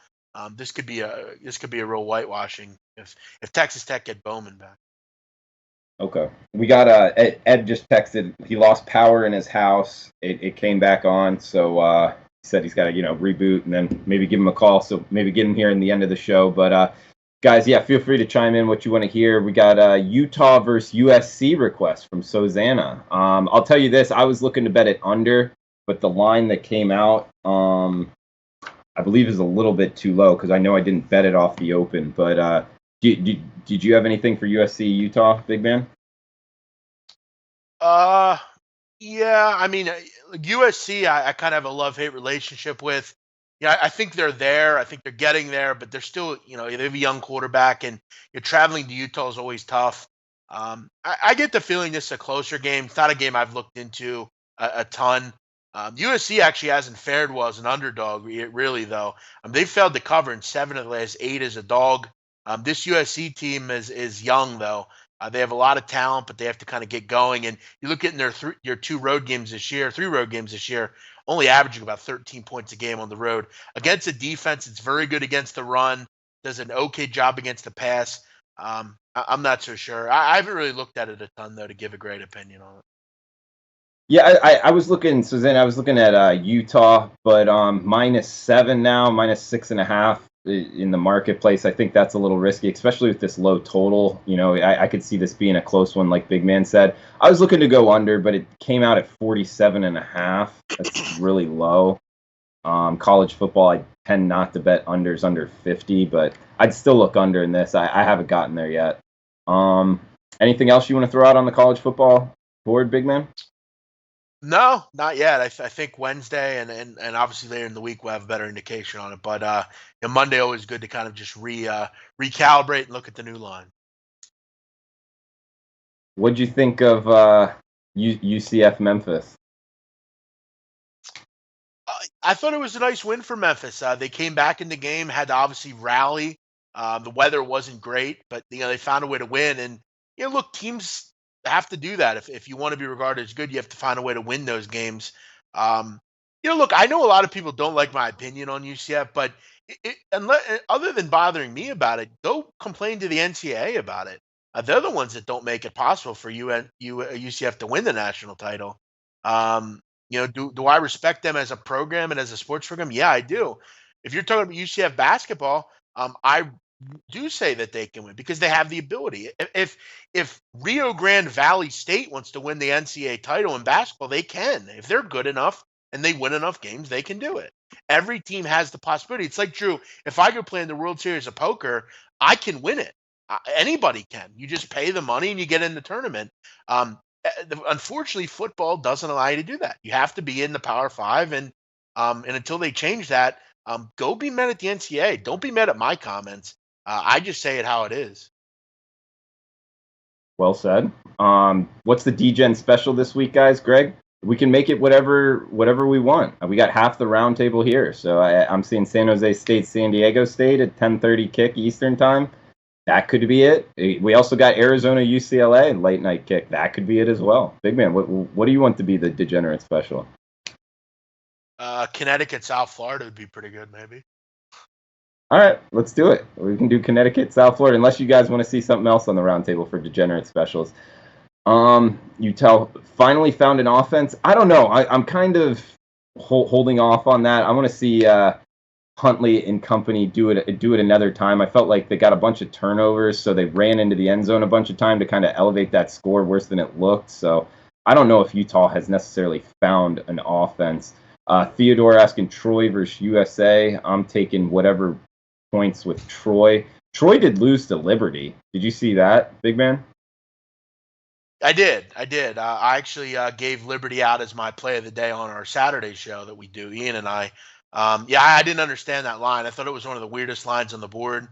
This could be a real whitewashing if Texas Tech get Bowman back. Okay. We got Ed just texted. He lost power in his house. It came back on, so he said he's got to reboot and then maybe give him a call. So maybe get him here in the end of the show. But guys, yeah, feel free to chime in what you want to hear. We got Utah versus USC request from Sozana. I'll tell you this: I was looking to bet it under, but the line that came out, I believe, is a little bit too low because I know I didn't bet it off the open, but. Did you have anything for USC Utah, big man? Yeah. I mean, USC, I kind of have a love-hate relationship with. Yeah, I think they're there. I think they're getting there, but they're still, they have a young quarterback, and traveling to Utah is always tough. I get the feeling this is a closer game. It's not a game I've looked into a ton. USC actually hasn't fared well as an underdog, really, though. They've failed to cover in 7 of the last 8 as a dog. This USC team is young, though. They have a lot of talent, but they have to kind of get going. And you look at their 3 road games this year, only averaging about 13 points a game on the road. Against a defense, it's very good against the run, does an okay job against the pass. I'm not so sure. I haven't really looked at it a ton, though, to give a great opinion on it. Yeah, I was looking, Suzanne, I was looking at Utah, but -7 now, -6.5 in the marketplace. I think that's a little risky, especially with this low total. I could see this being a close one, like Big Man said. I was looking to go under, but it came out at 47.5. That's really low. College football, I tend not to bet unders under 50, but I'd still look under in this. I haven't gotten there yet. Anything else you want to throw out on the college football board, Big Man? No, not yet. I think Wednesday and obviously later in the week we'll have a better indication on it. But Monday always good to kind of just recalibrate and look at the new line. What'd you think of UCF Memphis? I thought it was a nice win for Memphis. They came back in the game, had to obviously rally. The weather wasn't great, but they found a way to win. And look, teams have to do that. If you want to be regarded as good, you have to find a way to win those games. Um, look, I know a lot of people don't like my opinion on UCF, but other than bothering me about it, go complain to the NCAA about it. They're the ones that don't make it possible for UCF to win the national title. Do I respect them as a program and as a sports program? Yeah, I do. If you're talking about UCF basketball, I do say that they can win because they have the ability. If Rio Grande Valley State wants to win the NCAA title in basketball, they can. If they're good enough and they win enough games, they can do it. Every team has the possibility. It's like Drew. If I go play in the World Series of Poker, I can win it. Anybody can. You just pay the money and you get in the tournament. Unfortunately, football doesn't allow you to do that. You have to be in the Power Five, and until they change that, go be mad at the NCAA. Don't be mad at my comments. I just say it how it is. Well said. What's the DGen special this week, guys? Greg, we can make it whatever we want. We got half the round table here, so I'm seeing San Jose State, San Diego State at 10:30 kick Eastern time. That could be it. We also got Arizona, UCLA, late night kick. That could be it as well. Big man, what do you want to be the degenerate special? Connecticut, South Florida would be pretty good, maybe. All right, let's do it. We can do Connecticut, South Florida, unless you guys want to see something else on the roundtable for degenerate specials. Utah finally found an offense. I don't know. I'm kind of holding off on that. I want to see Huntley and company do it another time. I felt like they got a bunch of turnovers, so they ran into the end zone a bunch of time to kind of elevate that score worse than it looked. So I don't know if Utah has necessarily found an offense. Theodore asking Troy versus USA. I'm taking whatever points with Troy. Troy did lose to Liberty. Did you see that, big man? I did. I actually gave Liberty out as my play of the day on our Saturday show that we do, Ian and I. I didn't understand that line. I thought it was one of the weirdest lines on the board.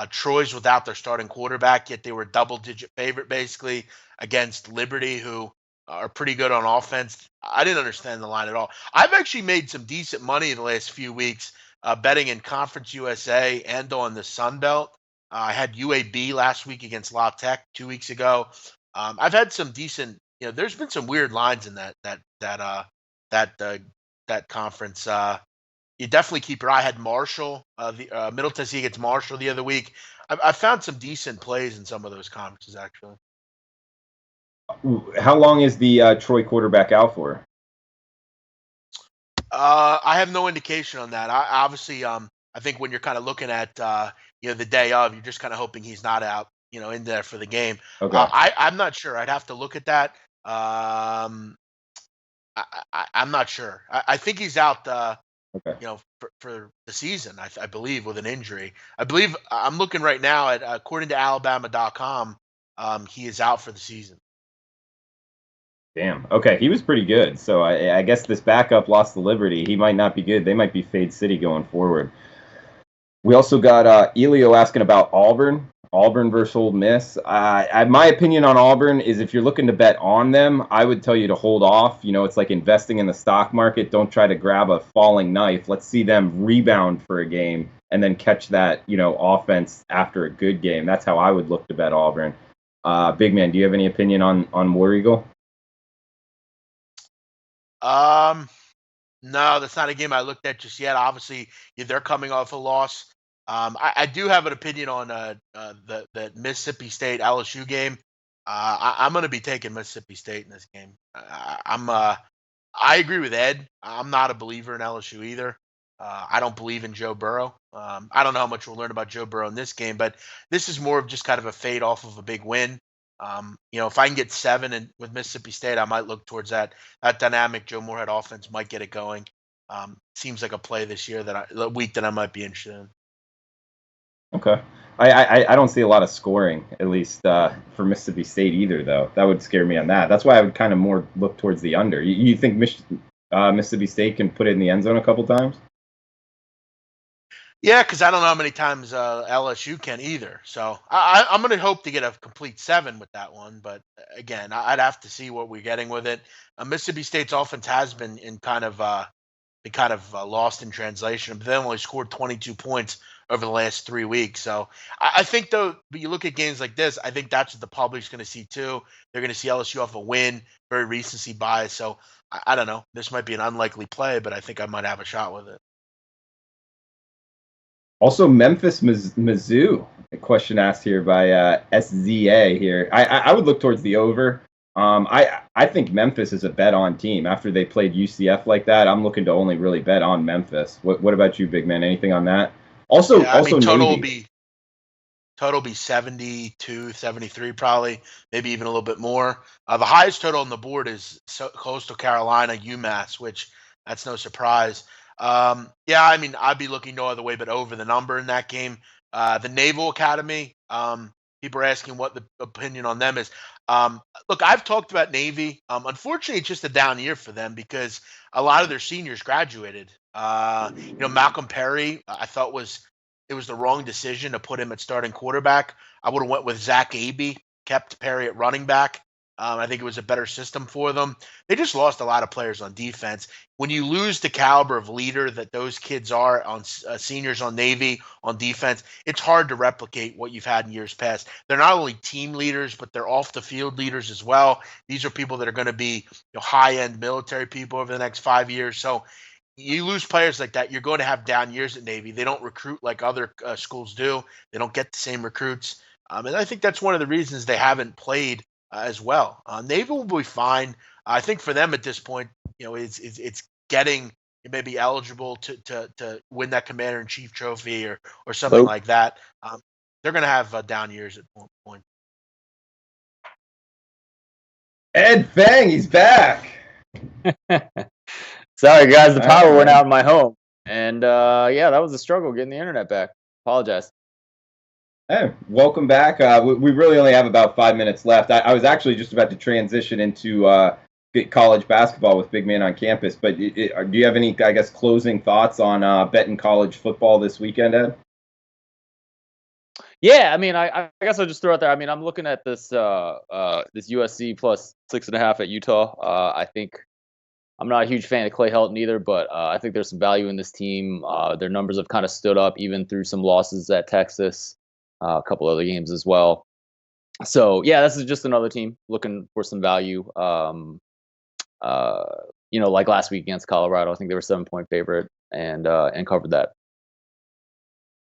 Troy's without their starting quarterback, yet they were double-digit favorite basically against Liberty, who are pretty good on offense. I didn't understand the line at all. I've actually made some decent money in the last few weeks betting in Conference USA and on the Sun Belt. I had UAB last week against La Tech 2 weeks ago. I've had some decent. There's been some weird lines in that conference. You definitely keep your eye. I had Marshall, the Middle Tennessee against Marshall the other week. I found some decent plays in some of those conferences, actually. How long is the Troy quarterback out for? I have no indication on that. I think when you're kind of looking at the day of, you're just kind of hoping he's not out, in there for the game. Okay. I'm not sure. I'd have to look at that. I'm not sure. I think he's out. Okay. For the season, I believe, with an injury. I believe I'm looking right now at according to Alabama.com, he is out for the season. Damn. Okay, he was pretty good. So I guess this backup lost to Liberty. He might not be good. They might be Fade City going forward. We also got Elio asking about Auburn versus Ole Miss. My opinion on Auburn is if you're looking to bet on them, I would tell you to hold off. It's like investing in the stock market. Don't try to grab a falling knife. Let's see them rebound for a game and then catch that, offense after a good game. That's how I would look to bet Auburn. Big man, do you have any opinion on War Eagle? No, that's not a game I looked at just yet. Obviously, they're coming off a loss. I do have an opinion on the Mississippi State LSU game. I'm going to be taking Mississippi State in this game. I agree with Ed. I'm not a believer in LSU either. I don't believe in Joe Burrow. I don't know how much we'll learn about Joe Burrow in this game, but this is more of just kind of a fade off of a big win. If I can get 7 with Mississippi State, I might look towards that dynamic Joe Moorhead offense might get it going. Seems like a play this year the week that I might be interested in. Okay. I don't see a lot of scoring, at least for Mississippi State either, though. That would scare me on that. That's why I would kind of more look towards the under. You think Mississippi State can put it in the end zone a couple times? Yeah, because I don't know how many times LSU can either. So I'm going to hope to get a complete 7 with that one. But again, I'd have to see what we're getting with it. Mississippi State's offense has been in kind of been kind of lost in translation. But they only scored 22 points over the last 3 weeks. So I think, though, but you look at games like this, I think that's what the public's going to see too. They're going to see LSU off a win, very recency bias. So I don't know. This might be an unlikely play, but I think I might have a shot with it. Also, Memphis, Mizzou. A question asked here by SZA here. I would look towards the over. I think Memphis is a bet-on team. After they played UCF like that, I'm looking to only really bet on Memphis. What about you, big man? Anything on that? Also, Yeah, I mean, total Navy. will be 72, 73 probably, maybe even a little bit more. The highest total on the board is Coastal Carolina, UMass, which that's no surprise. Yeah, I mean, I'd be looking no other way but over the number in that game. The Naval Academy, people are asking what the opinion on them is. Look, I've talked about Navy. Unfortunately, it's just a down year for them because a lot of their seniors graduated. Malcolm Perry, I thought it was the wrong decision to put him at starting quarterback. I would have went with Zach Abey, kept Perry at running back. I think it was a better system for them. They just lost a lot of players on defense. When you lose the caliber of leader that those kids are on seniors on Navy on defense, it's hard to replicate what you've had in years past. They're not only team leaders, but they're off the field leaders as well. These are people that are going to be high end military people over the next 5 years. So you lose players like that, you're going to have down years at Navy. They don't recruit like other schools do. They don't get the same recruits. And I think that's one of the reasons they haven't played as well. Navy will be fine. I think for them at this point, it's getting maybe eligible to win that Commander in Chief trophy or something like that. They're going to have down years at one point. Ed Fang, he's back. Sorry, guys, the power went out in my home, and that was a struggle getting the internet back. Apologize. Hey, welcome back. We really only have about 5 minutes left. I was actually just about to transition into college basketball with Big Man on campus, but do you have any, I guess, closing thoughts on betting college football this weekend, Ed? Yeah, I mean, I guess I'll just throw out there. I mean, I'm looking at this this USC plus 6.5 at Utah. I think I'm not a huge fan of Clay Helton either, but I think there's some value in this team. Their numbers have kind of stood up even through some losses at Texas, a couple other games as well. So yeah, this is just another team looking for some value. Like last week against Colorado, I think they were 7-point favorite and covered that.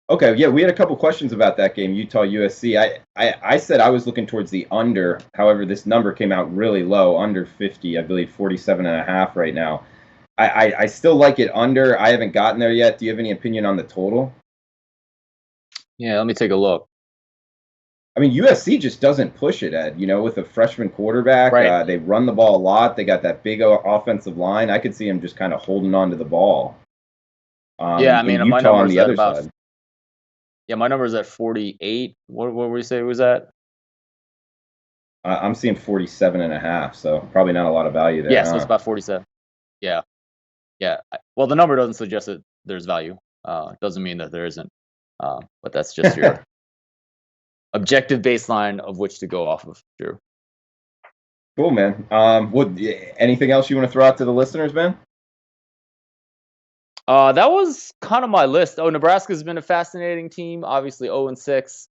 Okay, yeah, we had a couple questions about that game, Utah USC. I said I was looking towards the under. However, this number came out really low, under 50, I believe 47.5 right now. I still like it under. I haven't gotten there yet. Do you have any opinion on the total? Yeah, let me take a look. I mean, USC just doesn't push it, Ed. With a freshman quarterback, right. They run the ball a lot. They got that big offensive line. I could see him just kind of holding on to the ball. Yeah, I mean, Utah my number's on the other about, side. Yeah, my number's at 48. What were we say it was at? I'm seeing 47.5, so probably not a lot of value there. Yeah, so it's about 47. Yeah. Well, the number doesn't suggest that there's value. It doesn't mean that there isn't. But that's just your objective baseline of which to go off of, Drew. Cool, man. Anything else you want to throw out to the listeners, man? That was kind of my list. Nebraska's been a fascinating team. Obviously 0-6.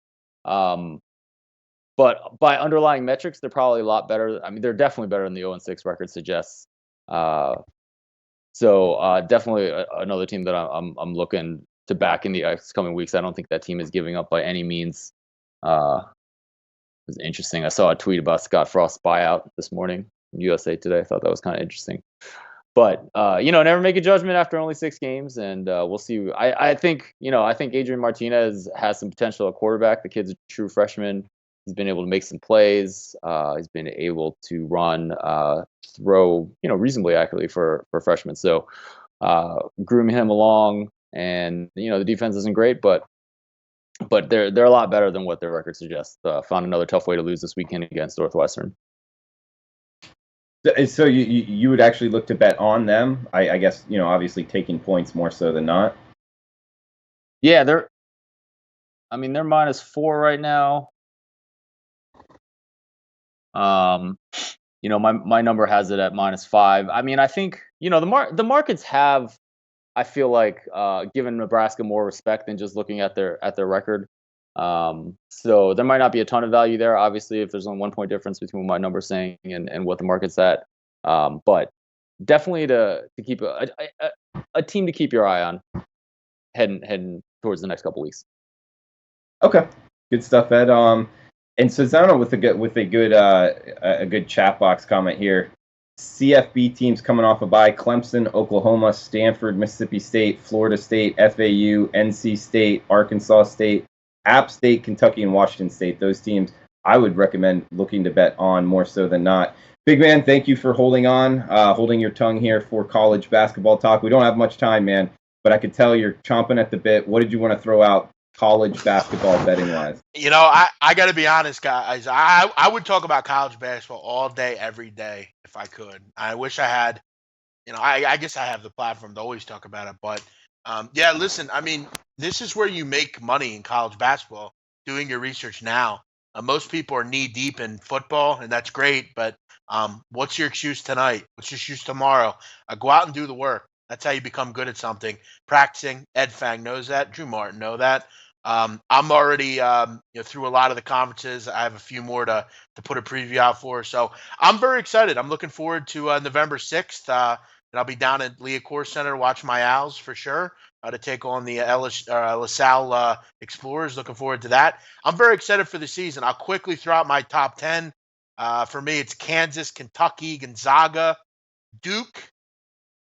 But by underlying metrics, they're probably a lot better. I mean, they're definitely better than the 0-6 record suggests. So definitely another team that I'm looking to back in the coming weeks. I don't think that team is giving up by any means. It was interesting. I saw a tweet about Scott Frost's buyout this morning in USA Today. I thought that was kind of interesting. But never make a judgment after only 6 games, and we'll see. I think Adrian Martinez has some potential at quarterback. The kid's a true freshman. He's been able to make some plays. He's been able to run, throw, reasonably accurately for freshmen. So groom him along, and the defense isn't great, but they're a lot better than what their record suggests. Found another tough way to lose this weekend against Northwestern. So you would actually look to bet on them? I guess, obviously taking points more so than not. Yeah, they're -4 right now. My number has it at -5. I mean, I think, the markets have I feel like giving Nebraska more respect than just looking at their record. So there might not be a ton of value there, obviously, if there's only 1 point difference between what my number's saying and what the market's at. But definitely to keep a team to keep your eye on heading towards the next couple weeks. Okay, good stuff, Ed. And Cesano with a good chat box comment here. CFB teams coming off a bye: Clemson, Oklahoma, Stanford, Mississippi State, Florida State, FAU, NC State, Arkansas State, App State, Kentucky, and Washington State. Those teams I would recommend looking to bet on more so than not. Big man, thank you for holding your tongue here for college basketball talk. We don't have much time, man, but I could tell you're chomping at the bit. What did you want to throw out college basketball betting wise? I got to be honest, guys. I would talk about college basketball all day, every day, if I could. I wish I had, I guess I have the platform to always talk about it. But yeah, listen, I mean, this is where you make money in college basketball, doing your research now. Most people are knee deep in football, and that's great. But what's your excuse tonight? What's your excuse tomorrow? Go out and do the work. That's how you become good at something. Practicing. Ed Fang knows that. Drew Martin know that. I'm already through a lot of the conferences. I have a few more to put a preview out for. So I'm very excited. I'm looking forward to November 6th. And I'll be down at Leacourt Center to watch my Owls for sure to take on the LaSalle Explorers. Looking forward to that. I'm very excited for the season. I'll quickly throw out my top 10. For me, it's Kansas, Kentucky, Gonzaga, Duke.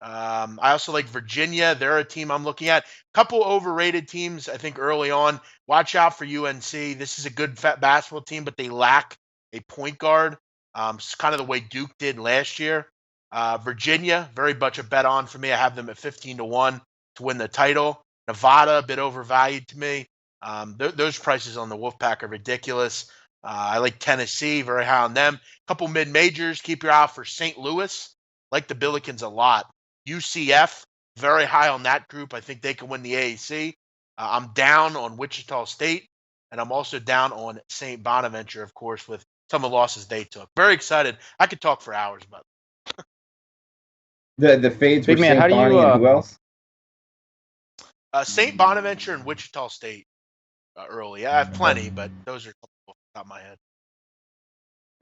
I also like Virginia. They're a team I'm looking at. Couple overrated teams, I think, early on. Watch out for UNC. This is a good basketball team, but they lack a point guard. It's kind of the way Duke did last year. Virginia, very much a bet on for me. I have them at 15-1 to win the title. Nevada, a bit overvalued to me. Those prices on the Wolfpack are ridiculous. I like Tennessee, very high on them. Couple mid-majors. Keep your eye out for St. Louis. Like the Billikens a lot. UCF, very high on that group. I think they can win the AAC. I'm down on Wichita State, and I'm also down on St. Bonaventure, of course, with some of the losses they took. Very excited. I could talk for hours about it. The fades Big were man, St. Bonnie and who else? St. Bonaventure and Wichita State early. I have plenty, but those are a couple off the top of my head.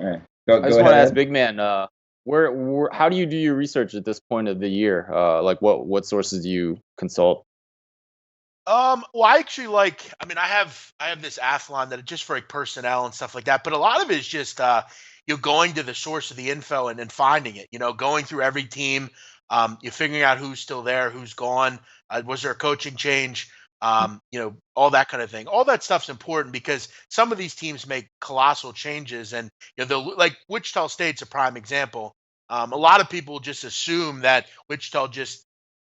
All right. I just want to ask Big Man, how do you do your research at this point of the year? Like what sources do you consult? Well, I actually I have this Athlon that just for like personnel and stuff like that, but a lot of it is just you're going to the source of the info and finding it, going through every team, you're figuring out who's still there, who's gone, was there a coaching change, all that kind of thing. All that stuff's important because some of these teams make colossal changes, and like Wichita State's a prime example. A lot of people just assume that Wichita just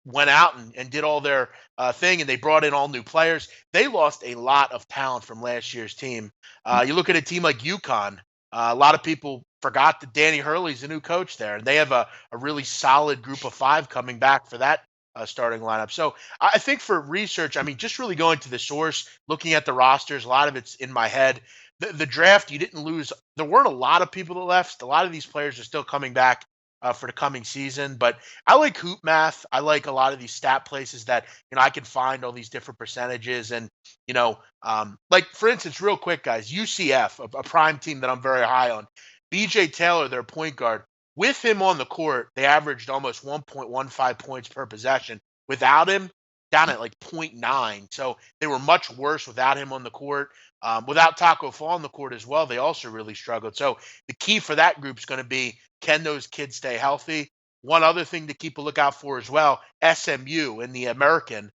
went out and did all their thing, and they brought in all new players. They lost a lot of talent from last year's team. You look at a team like UConn. A lot of people forgot that Danny Hurley's the new coach there, and they have a really solid group of 5 coming back for that starting lineup. So I think for research, I mean, just really going to the source, looking at the rosters, a lot of it's in my head. The draft, you didn't lose. There weren't a lot of people that left. A lot of these players are still coming back for the coming season. But I like Hoop Math. I like a lot of these stat places that, I can find all these different percentages. And, like, for instance, real quick, guys, UCF, a prime team that I'm very high on. BJ Taylor, their point guard. With him on the court, they averaged almost 1.15 points per possession. Without him, down at like 0.9. So they were much worse without him on the court. Without Taco Fall on the court as well, they also really struggled. So the key for that group is going to be, can those kids stay healthy? One other thing to keep a lookout for as well, SMU in the American.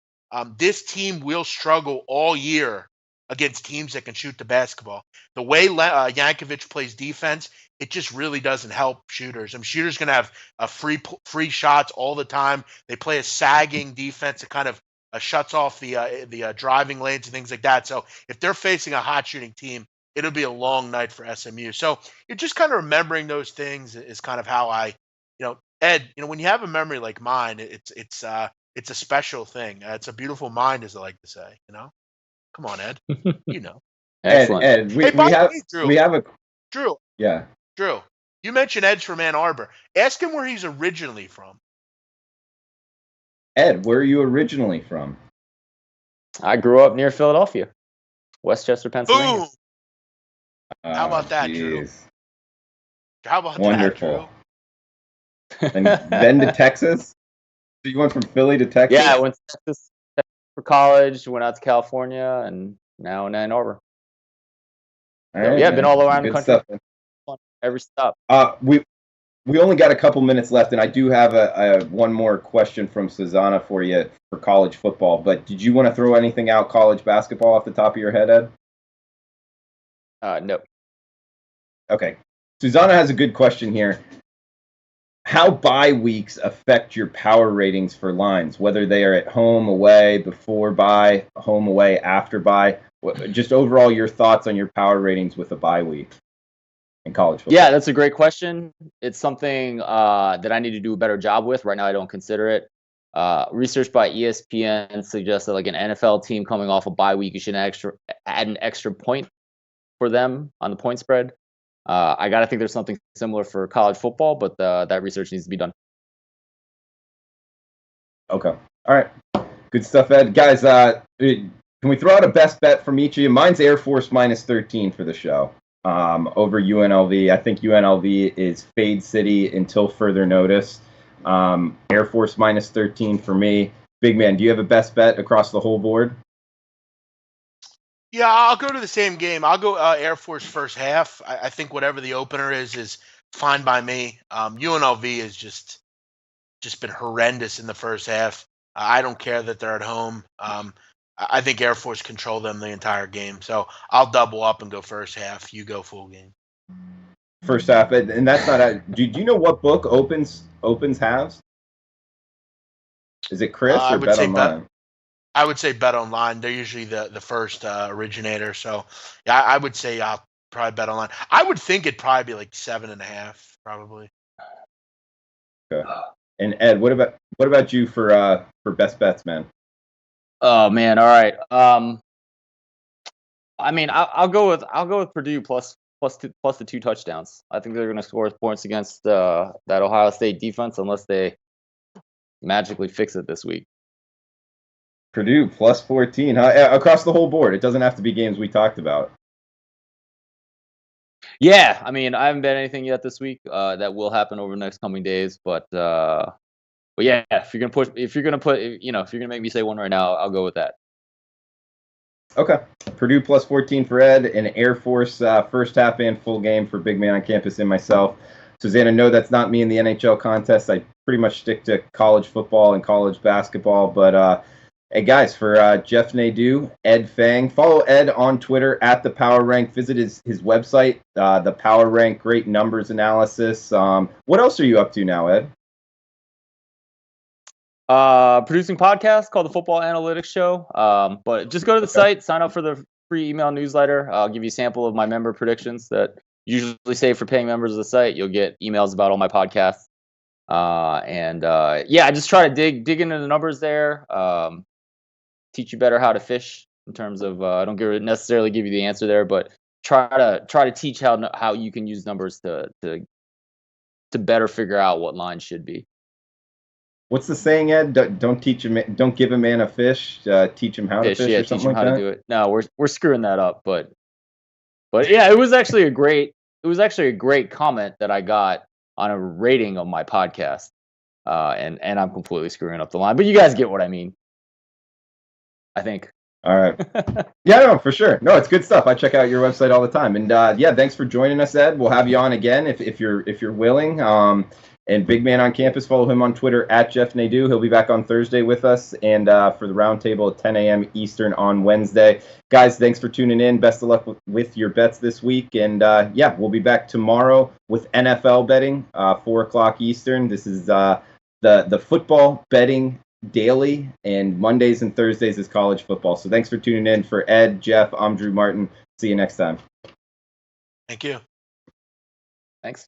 This team will struggle all year against teams that can shoot the basketball. The way Yankovic plays defense, it just really doesn't help shooters. Shooters going to have free shots all the time. They play a sagging defense that kind of shuts off the driving lanes and things like that. So if they're facing a hot shooting team, it'll be a long night for SMU. So you're just kind of remembering those things is kind of how I, Ed, when you have a memory like mine, it's a special thing. It's a beautiful mind, as I like to say. Come on, Ed. Excellent. Ed, we have a Drew. Yeah. Drew, you mentioned Ed's from Ann Arbor. Ask him where he's originally from. Ed, where are you originally from? I grew up near Philadelphia, Westchester, Pennsylvania. Boom! How about that, Drew? Geez. How about Wonderful. that, And then to Texas? So you went from Philly to Texas? Yeah, I went to Texas for college, went out to California, and now in Ann Arbor. All right, Yeah, man. been all around the Good country. stuff. Every stop. We only got a couple minutes left, and I do have a one more question from Susanna for you for college football. But did you want to throw anything out college basketball off the top of your head, Ed? No. Okay. Susanna has a good question here. How bye weeks affect your power ratings for lines, whether they are at home, away, before bye, home, away, after bye? Just overall your thoughts on your power ratings with a bye week in college football. Yeah, that's a great question. It's something that I need to do a better job with. Right now, I don't consider it. Research by ESPN suggests that like an NFL team coming off a bye week, you should add an extra point for them on the point spread. I gotta think there's something similar for college football, but that research needs to be done. Okay. All right. Good stuff, Ed. Guys, can we throw out a best bet from each of you? Mine's Air Force -13 for the show over UNLV. I think UNLV is fade city until further notice. Air Force -13 for me. Big man, do you have a best bet across the whole board? Yeah, I'll go to the same game. I'll go Air Force first half. I think whatever the opener is fine by me. UNLV has just been horrendous in the first half. I don't care that they're at home. I think Air Force control them the entire game. So I'll double up and go first half. You go full game. First half, and that's not a. Do you know what book opens halves? Is it Chris or Bet Online? I would say Bet Online. They're usually the first originator. So yeah, I would say I'll probably Bet Online. I would think it'd probably be like 7.5, probably. Okay. And Ed, what about you for best bets, man? Oh man, all right. I mean, I'll go with Purdue plus the 2 touchdowns. I think they're going to score points against that Ohio State defense unless they magically fix it this week. Purdue +14, huh? Across the whole board. It doesn't have to be games we talked about. Yeah, I mean, I haven't bet anything yet this week. That will happen over the next coming days, but yeah, if you're gonna make me say one right now, I'll go with that. Okay, Purdue +14 for Ed, and Air Force first half and full game for Big Man on Campus and myself. Susanna, no, that's not me in the NHL contest. I pretty much stick to college football and college basketball, but hey guys, for Jeff Nadeau, Ed Fang, follow Ed on Twitter at the Power Rank. Visit his website, the Power Rank, great numbers analysis. What else are you up to now, Ed? Producing podcast called the Football Analytics Show. But just go to the site, sign up for the free email newsletter. I'll give you a sample of my member predictions that usually save for paying members of the site. You'll get emails about all my podcasts. Yeah, I just try to dig into the numbers there. Teach you better how to fish in terms of I don't necessarily give you the answer there, but try to teach how you can use numbers to better figure out what lines should be. What's the saying, Ed? Don't give a man a fish. Teach him how to fish. Yeah, or something teach him like how that? to do it. No, we're screwing that up, but yeah, it was actually a great comment that I got on a rating of my podcast, and I'm completely screwing up the line, but you guys get what I mean. I think. All right. Yeah, no, for sure. No, it's good stuff. I check out your website all the time, and yeah, thanks for joining us, Ed. We'll have you on again if you're willing. And Big Man on Campus, follow him on Twitter at Jeff Nadeau. He'll be back on Thursday with us, and for the roundtable at 10 a.m. Eastern on Wednesday. Guys, thanks for tuning in. Best of luck with your bets this week, and yeah, we'll be back tomorrow with NFL betting, 4 o'clock Eastern. This is the football betting daily, and Mondays and Thursdays is college football. So thanks for tuning in. For Ed, Jeff, I'm Drew Martin. See you next time. Thank you. Thanks.